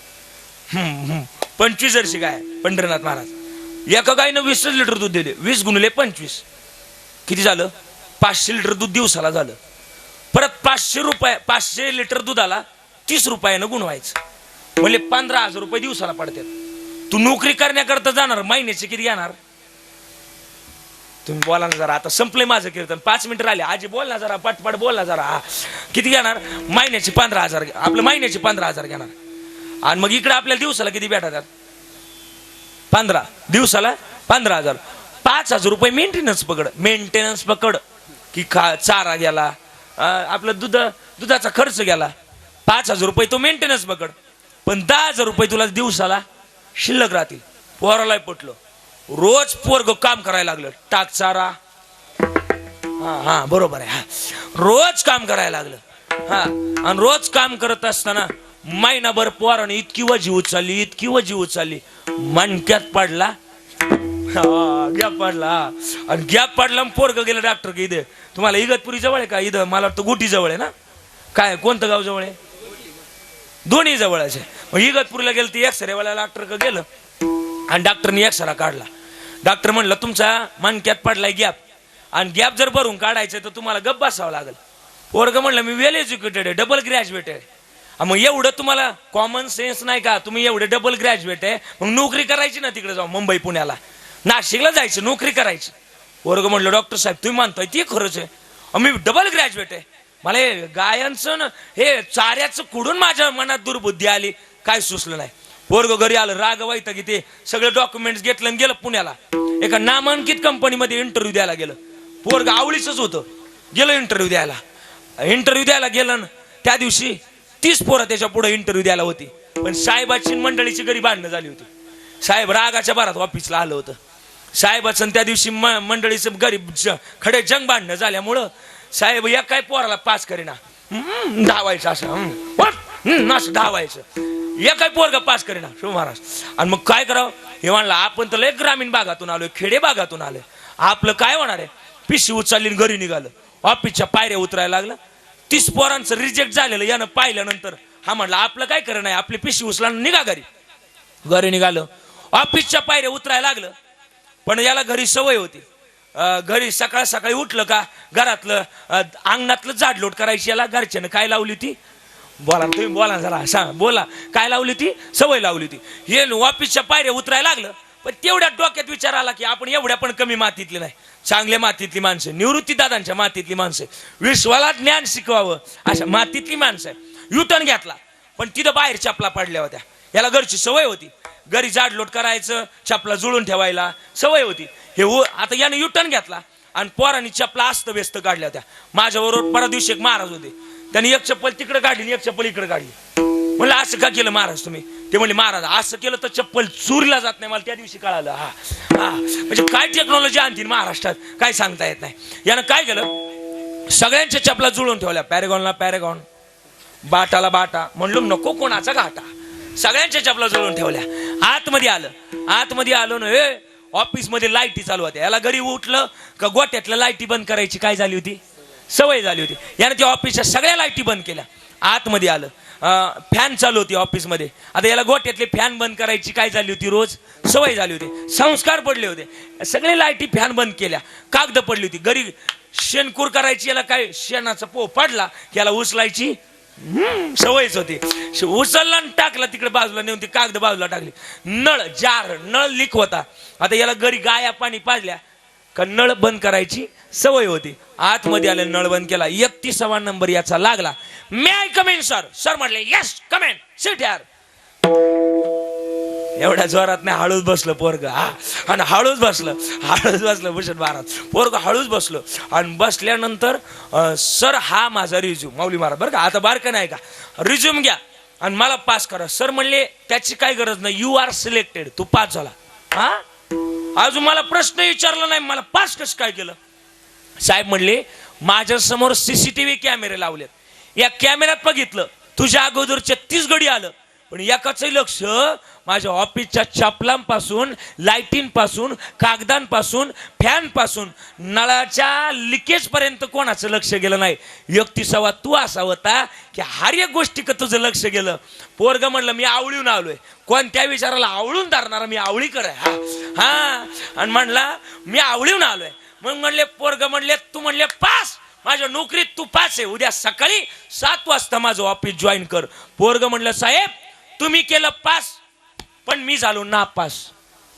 25 जर्सी गाय. पंढरीनाथ महाराज एका गायनं 20 लिटर दूध दिले. 20 गुणिले 25 किती झालं? 500 लिटर दूध दिवसाला झालं. परत 500 लिटर दुधाला 30 रुपयानं गुणवायचं. म्हणजे 15,000 रुपये दिवसाला पडतात. तू नोकरी करण्याकरता जाणार, महिन्याचे किती घेणार? तुम्ही बोला ना जरा. आता संपले माझं कीर्तन, 5 मिनिटं राहिले. आजी बोल ना जरा, पटपट बोल ना जरा. किती घेणार? महिन्याचे 15,000. आपलं महिन्याचे 15,000 घेणार. आणि मग इकडे आपल्याला दिवसाला किती भेटतात? 15 दिवसाला 15,000. 5,000 रुपये मेंटेनन्स पकड की चारा गेला, आपलं दुधाचा खर्च गेला. 5,000 रुपये तो मेंटेनन्स पकड. पण 10,000 रुपये तुला दिवसाला शिल्लक राहतील. पोराला पटलं, रोज पोरग काम करायला लागलं. टाक चारा, हा बरोबर आहे, रोज काम करायला लागलं. हा, आणि रोज काम करत असताना महिनाभर पोराने इतकी वजी उचलली, मणक्यात पडला, गॅप पडला. आणि गॅप पडला, पोरग गेलं डॉक्टर की इथे. तुम्हाला इगतपुरी जवळ आहे का? इथं मला वाटतं गुटी जवळ आहे ना? काय कोणतं गाव जवळ आहे? दोन्ही जवळच आहे. मग इगतपुरीला गेलं, ती एक्सरेवाला डॉक्टर गेलं आणि डॉक्टरनी एक्सरा काढला. डॉक्टर म्हणलं तुमचा मणक्यात पडलाय गॅप, आणि गॅप जर भरून काढायचं तर तुम्हाला गप्प बसावं लागेल. पोरग म्हणलं मी वेल एज्युकेटेड आहे, डबल ग्रॅज्युएट आहे. मग एवढं तुम्हाला कॉमन सेन्स नाही का? तुम्ही एवढे डबल ग्रॅज्युएट आहे, मग नोकरी करायची ना तिकडे जाऊ, मुंबई पुण्याला नाशिकला जायचं, नोकरी करायची. पोरग म्हणलं डॉक्टर साहेब तुम्ही मानताय ते खरंच आहे, मी डबल ग्रॅज्युएट आहे. मला हे गायांचं ना हे चाऱ्याचं कुडून माझ्या मनात दुर्बुद्धी आली, काय सुचलं नाही. पोरग घरी आलं, राग व्हायचं की ते सगळे डॉक्युमेंट्स घेतलं आणि गेलं पुण्याला. एका नामांकित कंपनीमध्ये इंटरव्ह्यू द्यायला गेलं. पोरग आवळीच होतं, गेलं इंटरव्ह्यू द्यायला गेलं. त्या दिवशी 30 पोरं त्याच्या पुढे इंटरव्ह्यू द्यायला होती. पण साहेबाची मंडळीची घरी भांडणं झाली होती. साहेब रागाच्या भरात ऑफिसला आलं होतं. साहेबाचं त्या दिवशी मंडळीचं गरीब खडे जंग भांडणं झाल्यामुळं साहेब या काय पोराला पास करेना, धावायचं असं धावायचं. या काय पोरगा पास करेना शिव महाराज. आणि मग काय करावं हे म्हणलं, आपण तर लय ग्रामीण भागातून आलोय, खेडे भागातून आलोय, आपलं काय होणार आहे? पिशी उचलली घरी निघालं. ऑफिसच्या पायऱ्या उतरायला लागलं. 30 पोरांचं रिजेक्ट झालेलं यानं पाहिल्यानंतर हा म्हणलं आपलं काय करणं आहे, आपली पिशी उचला निघा घरी निघालं. ऑफिसच्या पायऱ्या उतरायला लागलं. पण याला घरी सवय होती, घरी सकाळ सकाळी उठलं का घरातलं अंगणातलं जाडलोट करायची. याला घरच्यानं काय लावली ती? बोला तुम्ही, बोला जरा, सांग बोला. काय लावली ती? सवय लावली ती. हे ऑफिसच्या पायऱ्या उतरायला लागलं. पण तेवढ्या डोक्यात विचार आला की आपण एवढ्या पण कमी मातीतली नाही, चांगल्या मातीतली माणसं, निवृत्ती दादांच्या मातीतली माणसं, विश्वाला ज्ञान शिकवावं अशा मातीतली माणसं आहे. युटर्न घेतला, पण तिथं बाहेर चपला पडल्या होत्या. याला घरची सवय होती, घरी जाडलोट करायचं, चपला जुळून ठेवायला सवय होती. हे आता याने युटर्न घेतला आणि पोरांनी चपला अस्त व्यस्त काढल्या होत्या. माझ्याबरोबर परवा दिवशी एक महाराज होते, त्याने एक चप्पल तिकडे काढली एक चप्पल इकडे काढली. म्हणलं असं का केलं महाराज तुम्ही? ते म्हणले महाराज असं केलं तर चप्पल चोरीला जात नाही. मला त्या दिवशी कळालं. हा हा म्हणजे काय टेक्नॉलॉजी आणतील महाराष्ट्रात काय सांगता येत नाही. यानं काय केलं, सगळ्यांच्या चपला जुळून ठेवल्या. पॅरेगॉनला पॅरेगॉन, बाटाला बाटा. म्हणलो नको कोणाचा घाटा. सगळ्यांच्या चपला जुळून ठेवल्या. आतमध्ये आलो ना, ऑफिस मध्ये लाईटी चालू होत्या. याला घरी उठलं का गोट्यातल्या लाईटी बंद करायची काय झाली होती, सवय झाली होती. यानं त्या ऑफिसच्या सगळ्या लाईटी बंद केल्या. आतमध्ये आलं, फॅन चालू होती ऑफिसमध्ये. आता याला गोट्यातले फॅन बंद करायची काय झाली होती, रोज सवय झाली होती, संस्कार पडले होते. सगळे लाईटी फॅन बंद केल्या. कागद पडली होती. घरी शेणकूर करायची, याला काय शेणाचा पो पडला की याला उचलायची सवयच होती. उचलला आणि टाकला तिकडे बाजूला नेऊन, ती कागद बाजूला टाकली. नळ लीक होता. आता याला घरी गाया पाणी पाजल्या का नळ बंद करायची सवय होती. आतमध्ये आले, नळ बंद केला. 31वा नंबर याचा लागला. May I come in sir? Sir म्हटले यस कम इन, सिट यार. एवढ्या जोरात नाही, हळूच बसलं पोरग. आणि हळूच बसलं भूषण महाराज. पोरग हळूच बसलं आणि बसल्यानंतर सर हा माझा रिझ्यूम, माऊली महाराज बरं का, आता बारका नाही का, रिझ्यूम घ्या आणि मला पास करा. सर म्हणले त्याची काय गरज नाही, यू आर सिलेक्टेड, तू पास झाला. हा अजून मला प्रश्न विचारला नाही, मला पास कसं काय केलं? साहेब म्हणले माझ्या समोर सीसीटीव्ही कॅमेरे लावलेत. या कॅमेऱ्यात बघितलं तुझ्या अगोदर 36 गडी आलं, पण एकाचंही लक्ष माझ्या ऑफिसच्या चपलांपासून, लाईटींपासून, कागदांपासून, फॅनपासून, नळाच्या लिकेज पर्यंत कोणाचं लक्ष गेलं नाही. 31वा तू असा होता की हर एक गोष्टी का तुझं लक्ष गेलं. पोरग म्हणलं मी आवळीहून आलोय, कोणत्या विचाराला आवळून धरणारा मी आवळीकर आहे. हा आणि म्हणला मी आवळीहून आलोय. मग म्हणले पोरग म्हणले तू म्हणले पास, माझ्या नोकरीत तू पास आहे, उद्या सकाळी 7 वाजता माझं ऑफिस जॉईन कर. पोरग म्हणलं साहेब तुम्ही केलं पास पण मी झालो नापास.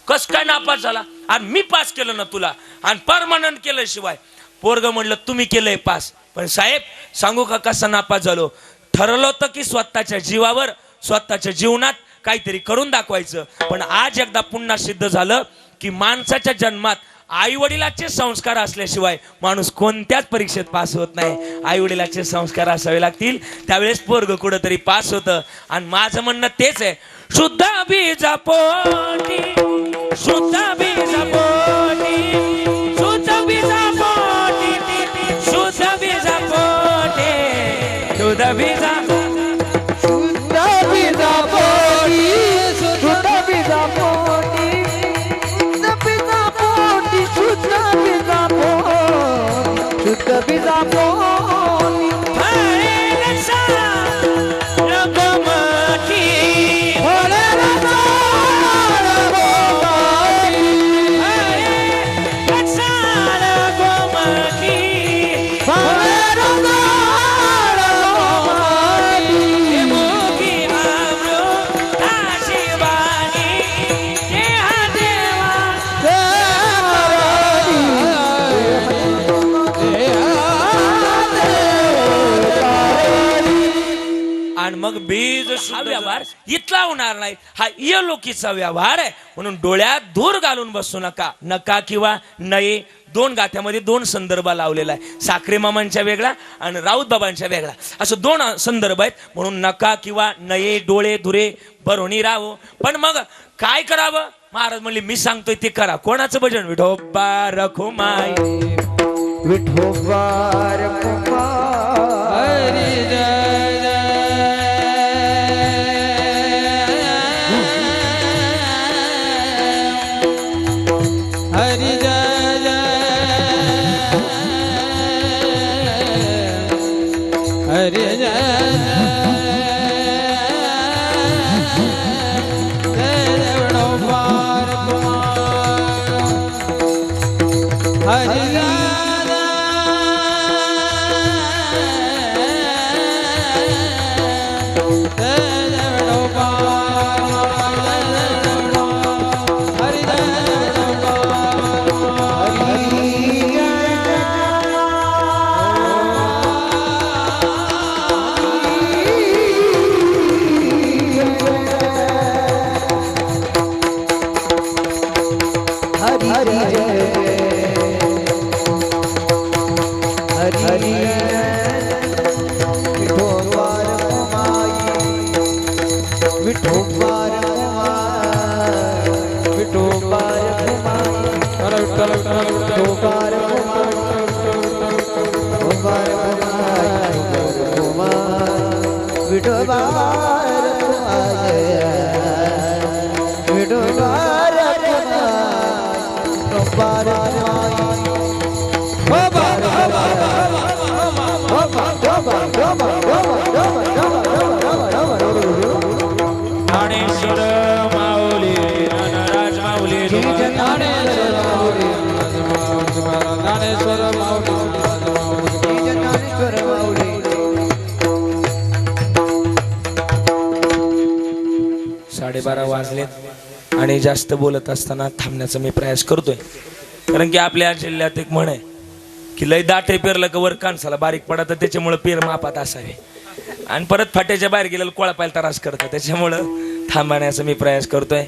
कस काय नापास झाला? आणि मी पास केलं ना तुला आणि परमनंट केलं शिवाय. पोरग म्हणलं तुम्ही केलंय पास, पण साहेब सांगू का कसं नापास झालो? ठरवलं होतं की स्वतःच्या जीवावर, स्वतःच्या जीवनात काहीतरी करून दाखवायचं, पण आज एकदा पुन्हा सिद्ध झालं की माणसाच्या जन्मात आई वडिलाचे संस्कार असल्याशिवाय माणूस कोणत्याच परीक्षेत पास होत नाही. आई वडिलाचे संस्कार असावे लागतील, त्यावेळेस पोरग कुठंतरी पास होतं. आणि माझं म्हणणं तेच आहे, शुद्ध बीजा पोटी, शुद्ध बीजा पोटी, शुद्ध बीजा पोटी, शुद्ध बीजा पोटी, शुद्ध बीजा मग बीज हा व्यवहार इथला होणार नाही. हा इहलोकीचा व्यवहार आहे. म्हणून डोळ्यात धूर घालून बसू नका. नका किंवा नये 2 गाठ्यामध्ये 2 संदर्भ लावलेला आहे. साखरे मामांच्या वेगळा आणि राऊत बाबांच्या वेगळा, असं 2 संदर्भ आहेत. म्हणून नका किंवा नये, डोळे धुरे भरोनी राहो. पण मग काय करावं? महाराज म्हणले मी सांगतोय ते करा. कोणाचं भजन? विठोबा रखुमाई, विठोबा रखुमाई, हरी जय हरि जय जय हरि जय जय विठोबार कुमार हरि कुमार विठोबार विठोबार ज्ञानेश्वर माऊली ज्ञानराज माऊली ज्ञानेश्वर माऊली ज्ञानेश्वर माऊली 12:30 वाजलेत आणि जास्त बोलत असताना थांबण्याचा मी प्रयास करतोय, कारण की आपल्या जिल्ह्यात एक म्हण आहे की लय दाटे पेरलं का वर कानसाला बारीक पडत, त्याच्यामुळे पेर मापात असावे आणि परत फाट्याच्या बाहेर गेलेलं कोळापायला त्रास करतं, त्याच्यामुळं थांबण्याचा मी प्रयास करतोय.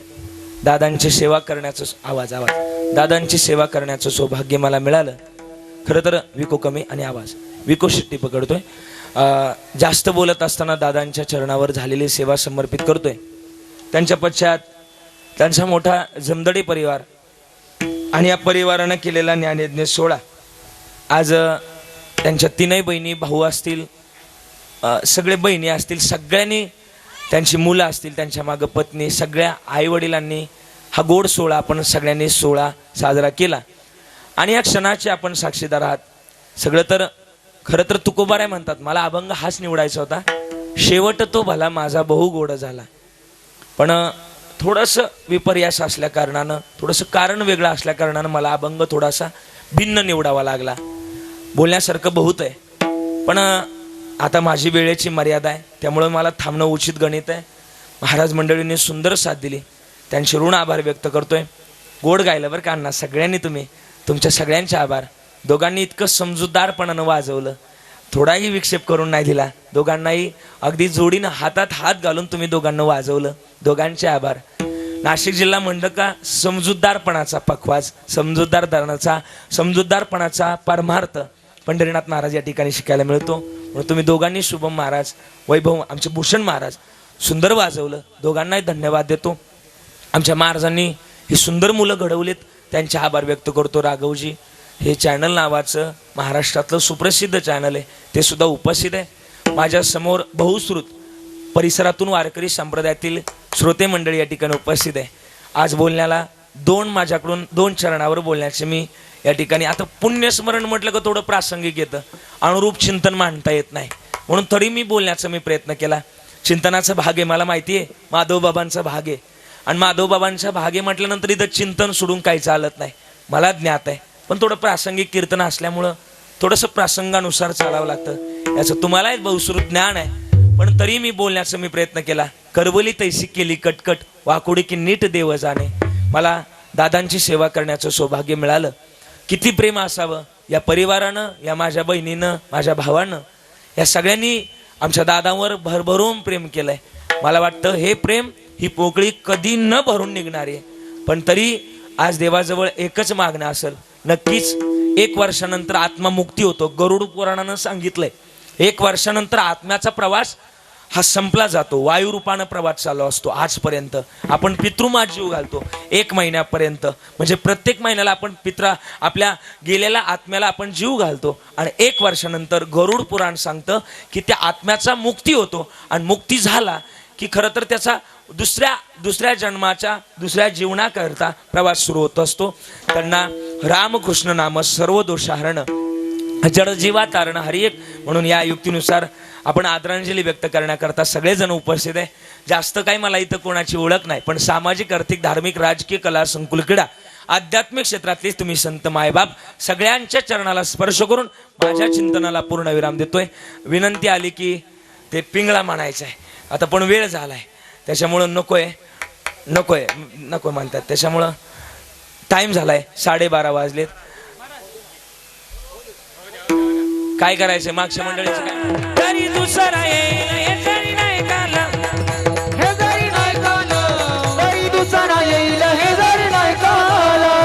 दादांची सेवा करण्याचं आवाज दादांची सेवा करण्याचं सौभाग्य मला मिळालं. खरं तर विको कमी आणि आवाज विको शिट्टी पकडतोय. जास्त बोलत असताना दादांच्या चरणावर झालेली सेवा समर्पित करतोय. त्यांच्या पश्चात त्यांचा मोठा जमदडी परिवार आणि या परिवारानं केलेला ज्ञानयज्ञ सोहळा. आज त्यांच्या 3 बहिणी भाऊ असतील, सगळे बहिणी असतील, सगळ्यांनी त्यांची मुलं असतील, त्यांच्या मागं पत्नी, सगळ्या आई वडिलांनी हा गोड सोहळा आपण सगळ्यांनी सोहळा साजरा केला आणि या क्षणाचे आपण साक्षीदार आहात. सगळं तर खरं तर तुकोबाराय म्हणतात, मला अभंग हाच निवडायचा होता, शेवट तो भला माझा बहु गोड झाला, पण थोडंसं विपर्यास असल्या कारणानं, थोडंसं कारण वेगळं असल्या कारणानं मला अभंग थोडासा भिन्न निवडावा लागला. बोलण्यासारखं बहुत आहे, पण आता माझी वेळेची मर्यादा आहे, त्यामुळं मला थांबणं उचित गणित आहे. महाराज मंडळींनी सुंदर साथ दिली, त्यांचे ऋण आभार व्यक्त करतोय. गोड गायलं बरं का अण्णा, सगळ्यांनी तुम्ही, तुमच्या सगळ्यांचे आभार. दोघांनी इतकं समजूतदारपणानं वाजवलं, थोडाही विक्षेप करून नाही दिला. दोघांनाही अगदी जोडीनं हातात हात घालून तुम्ही दोघांना वाजवलं, दोघांचे आभार. नाशिक जिल्हा म्हणलं का समजूतदारपणाचा पखवाज, समजूतदारपणाचा परमार्थ पंढरीनाथ महाराज या ठिकाणी शिकायला मिळतो. म्हणून तुम्ही दोघांनी शुभम महाराज, वैभव आमचे भूषण महाराज सुंदर वाजवलं, दोघांनाही धन्यवाद देतो. आमच्या महाराजांनी ही सुंदर मुलं घडवलीत, त्यांचे आभार व्यक्त करतो. राघवजी हे चॅनल नावाचं महाराष्ट्रातलं सुप्रसिद्ध चॅनल आहे, ते सुद्धा उपस्थित आहे. माझ्या समोर बहुश्रुत परिसरातून वारकरी संप्रदायातील श्रोते मंडळी या ठिकाणी उपस्थित आहे. आज बोलण्याला माझ्याकडून 2 चरणावर बोलण्याचे मी या ठिकाणी, आता पुण्यस्मरण म्हटलं का थोडं प्रासंगिक येतं, अनुरूप चिंतन मांडता येत नाही, म्हणून तरी मी बोलण्याचा मी प्रयत्न केला. चिंतनाचा भाग आहे, मला माहिती आहे माधवबाबांचा भाग आहे, आणि माधवबाबांचा भाग आहे म्हटल्यानंतर इथं चिंतन सोडून काही चालत नाही, मला ज्ञात आहे. पण थोडं प्रासंगिक कीर्तन असल्यामुळं थोडंसं प्रसंगानुसार चालावं लागतं, याचं तुम्हालाही बहुश्रुत ज्ञान आहे, पण तरी मी बोलण्याचा मी प्रयत्न केला. करवली तैसी केली कटकट, वाकोडी की नीट देव जाणे. मला दादांची सेवा करण्याचं सौभाग्य मिळालं. किती प्रेम असावं या परिवारानं, या माझ्या बहिणीनं, माझ्या भावानं, या सगळ्यांनी आमच्या दादांवर भरभरून प्रेम केलंय. मला वाटतं हे प्रेम, ही पोकळी कधी न भरून निघणारी आहे, पण तरी आज देवाजवळ एकच मागणं असेल, नक्कीच 1 वर्षानंतर आत्मामुक्ती होतो. गरुड पुराणानं सांगितलंय 1 वर्षानंतर आत्म्याचा प्रवास हा संपला जातो. वायुरूपानं प्रवास चालू असतो. आजपर्यंत आपण पितृमात जीव घालतो 1 महिन्यापर्यंत, म्हणजे प्रत्येक महिन्याला आपण आपल्या गेलेल्या आत्म्याला आपण जीव घालतो, आणि 1 वर्षानंतर गरुड पुराण सांगतं की त्या आत्म्याचा मुक्ती होतो, आणि मुक्ती झाला की खरं तर त्याचा दुसऱ्या जन्माच्या दुसऱ्या जीवनाकरता प्रवास सुरू होत असतो. त्यांना रामकृष्ण नाम सर्व दोषाहरण जडजीवा तारण हरी एक, म्हणून या युक्तीनुसार आपण आदरांजली व्यक्त करण्याकरता सगळेजण उपस्थित आहे. जास्त काही मला इथं कोणाची ओळख नाही, पण सामाजिक, आर्थिक, धार्मिक, राजकीय, कला, संकुल, क्रीडा, आध्यात्मिक क्षेत्रातले तुम्ही संत मायबाप सगळ्यांच्या चरणाला स्पर्श करून माझ्या चिंतनाला पूर्णविराम देतोय. विनंती आली की ते पिंगळा म्हणायचं आहे, आता पण वेळ झालाय, त्याच्यामुळं नकोय म्हणतात, त्याच्यामुळं टाइम झालाय, 12:30 वाजलेत. काय करायचंय मागच्या मंडळीचं काय, तरी दुसरा येईल हे जरी नाही कालं, हे जरी नाही कालं, तरी दुसरा येईल हे जरी नाही कालं.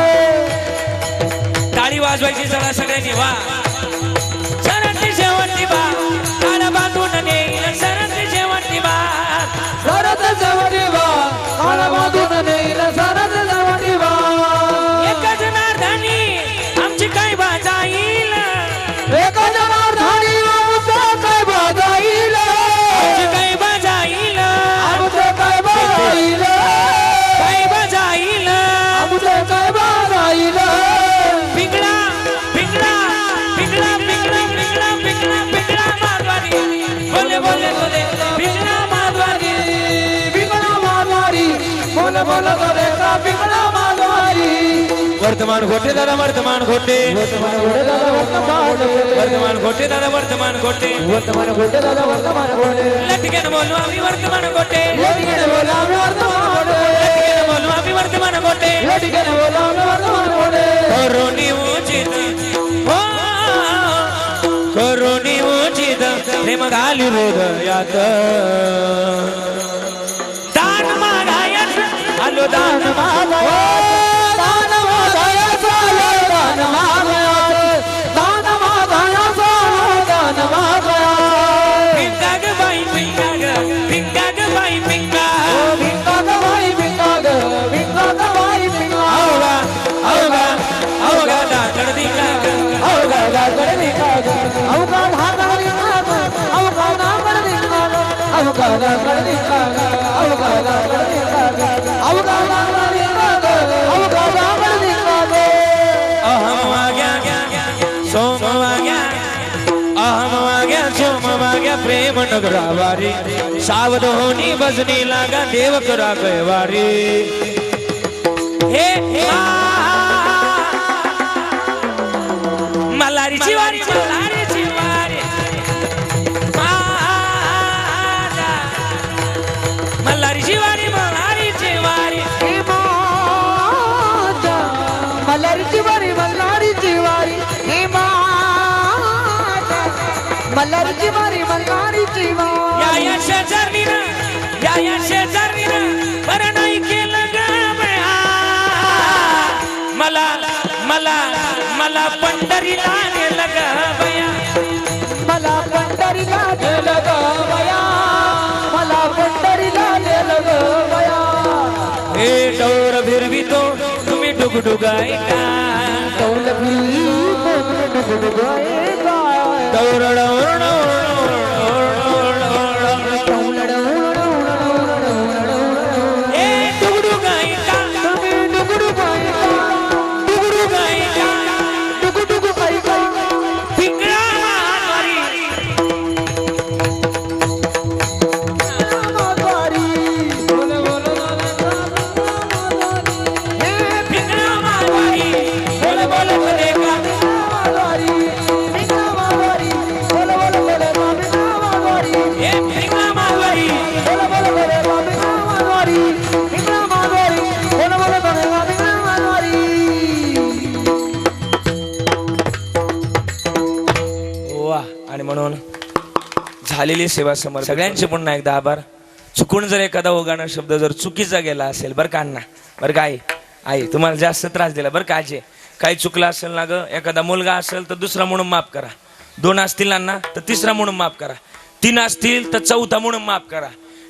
टाळी वाजवायची जरा सगळ्यांनी, वा सरती शेवटची बा, कान बांधून नेईल सरती शेवटची बा, सरत जवळी बा, काळ बांधून नेईल सरत जवळी बा. एकच नारदानी बोलत रे का पिंगळा मागवारी वर्तमान खोटे दादा वर्तमान खोटे वर्तमान घोडे दादा वर्तमान खोटे दादा वर्तमान खोटे वर्तमान घोडे दादा वर्तमान घोडे लटकेन बोलू आम्ही वर्तमान खोटे लटकेन बोला आम्ही वर्तमान घोडे लटकेन बोलू आम्ही वर्तमान खोटे लटकेन बोला आम्ही वर्तमान घोडे करुणी उचित हो करुणी उचित प्रेम घाली हृदयात दान मागायच आलो दान मागाया दान मागाया चालो दान मागाया दान मागाया चालो दान मागाया पिंगा ग बाई पिंगा ग पिंगा ग बाई पिंगा भिंगा ग बाई भिंगा ग बाई भिंगा अवघा अवघा दाकड दिंगा ग अवघा दाकड भिंगा ग अवघा दाकड भिंगा ग अवघा दाकड भिंगा ग अवघा दाकड भिंगा ग अवघा दाकड भिंगा ग अवघा दाकड भिंगा ग अवघा दाकड भिंगा ग अहम वाग्या सोम वाग्या अहम वाग्या सोम वाग्या प्रेम नगरावारी सावध होनी भजनी लागा देव करा गयवारी हे मल्हारीची वारी मल्हारीची वारी मल्हारीची वारी मल्हारीची वारी मल्हारीची वारी मल्हारीची वारी हे मल्हारीची वारी मल्हारीची वारी या शेजारीनं बरं नाही केलं ग बया मला मला मला पंढरीला नेलं ग बया मला पंढरीला नेलं ग बया मला पंढरीला नेलं ग बया हे डोर भिरवितो तुम्ही डुगडुगाय का कौल डोर हे डुगडुगाय का डुगडुगाय का पिंगळा मारवारी पिंगळा मारवारी बोल बोल बोले का हे पिंगळा मारवारी वा आणि म्हणून झालेली सेवा समोर सगळ्यांचे पुन्हा एकदा आभार. चुकून जर एखादा ओघाणा शब्द जर चुकीचा गेला असेल बरं का अण्णा बरं का आई तुम्हाला जास्त त्रास दिला बरं का आजी काही चुकलं असेल ना ग एखादा मुलगा असेल तर दुसरा म्हणून माफ करा 2 असतील ना तर तिसरा म्हणून माफ करा 3 असतील तर चौथा म्हणून माफ करा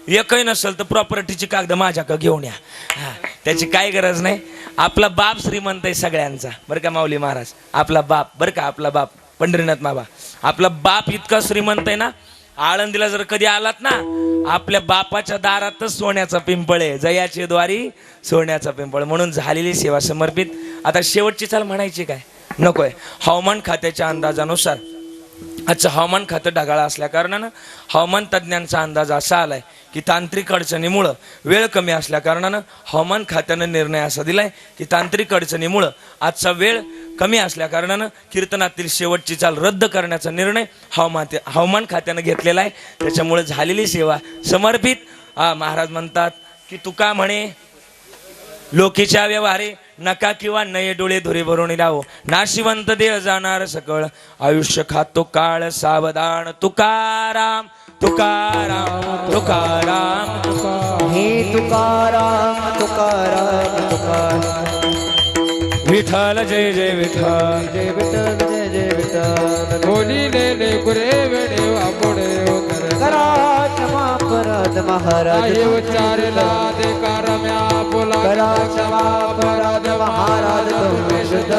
एकही नसेल तर प्रॉपर्टीची कागद माझ्याकडे घेऊन या त्याची काही गरज नाही. आपला बाप श्रीमंत आहे सगळ्यांचा बरं का माऊली महाराज आपला बाप बरं का आपला बाप पंढरीनाथ बाबा आपला बाप इतका श्रीमंत आहे ना आळंदीला जर कधी आलात ना आपल्या बापाच्या दारातच सोन्याचा पिंपळ आहे जयाची द्वारी सोन्याचा पिंपळ म्हणून झालेली सेवा समर्पित. आता शेवटची चाल म्हणायची काय नकोय. हवामान खात्याच्या अंदाजानुसार आजचं हवामान खातं ढगाळ असल्या कारणानं हवामान तज्ज्ञांचा अंदाज असा आलाय की तांत्रिक अडचणीमुळं वेळ कमी असल्या कारणानं हवामान खात्यानं निर्णय असा दिलाय की तांत्रिक अडचणीमुळं आजचा वेळ कमी असल्या कारणानं कीर्तनातील शेवटची चाल रद्द करण्याचा निर्णय हवामान खात्यानं घेतलेला आहे. त्याच्यामुळे झालेली सेवा समर्पित. महाराज म्हणतात की तुका म्हणे लोकीच्या व्यवहारे नका किंवा नये डोळे धुरे भरून राहो नाशिवंत देह जाणार सकळ आयुष्य खातो काळ सावधान तुकाराम तुकाराम तुकाराम हे तुकाराम तुकाराम तुकाराम विठ्ठल जय जय विठ्ठल जय विठ्ठल जय जय विठ्ठल बोली ले गुरे वेडे वापुडे करा क्षमा अपराध महाराज उच्चारला दे कारम्या बोला करा क्षमा अपराध महाराज तुम्ही शुद्ध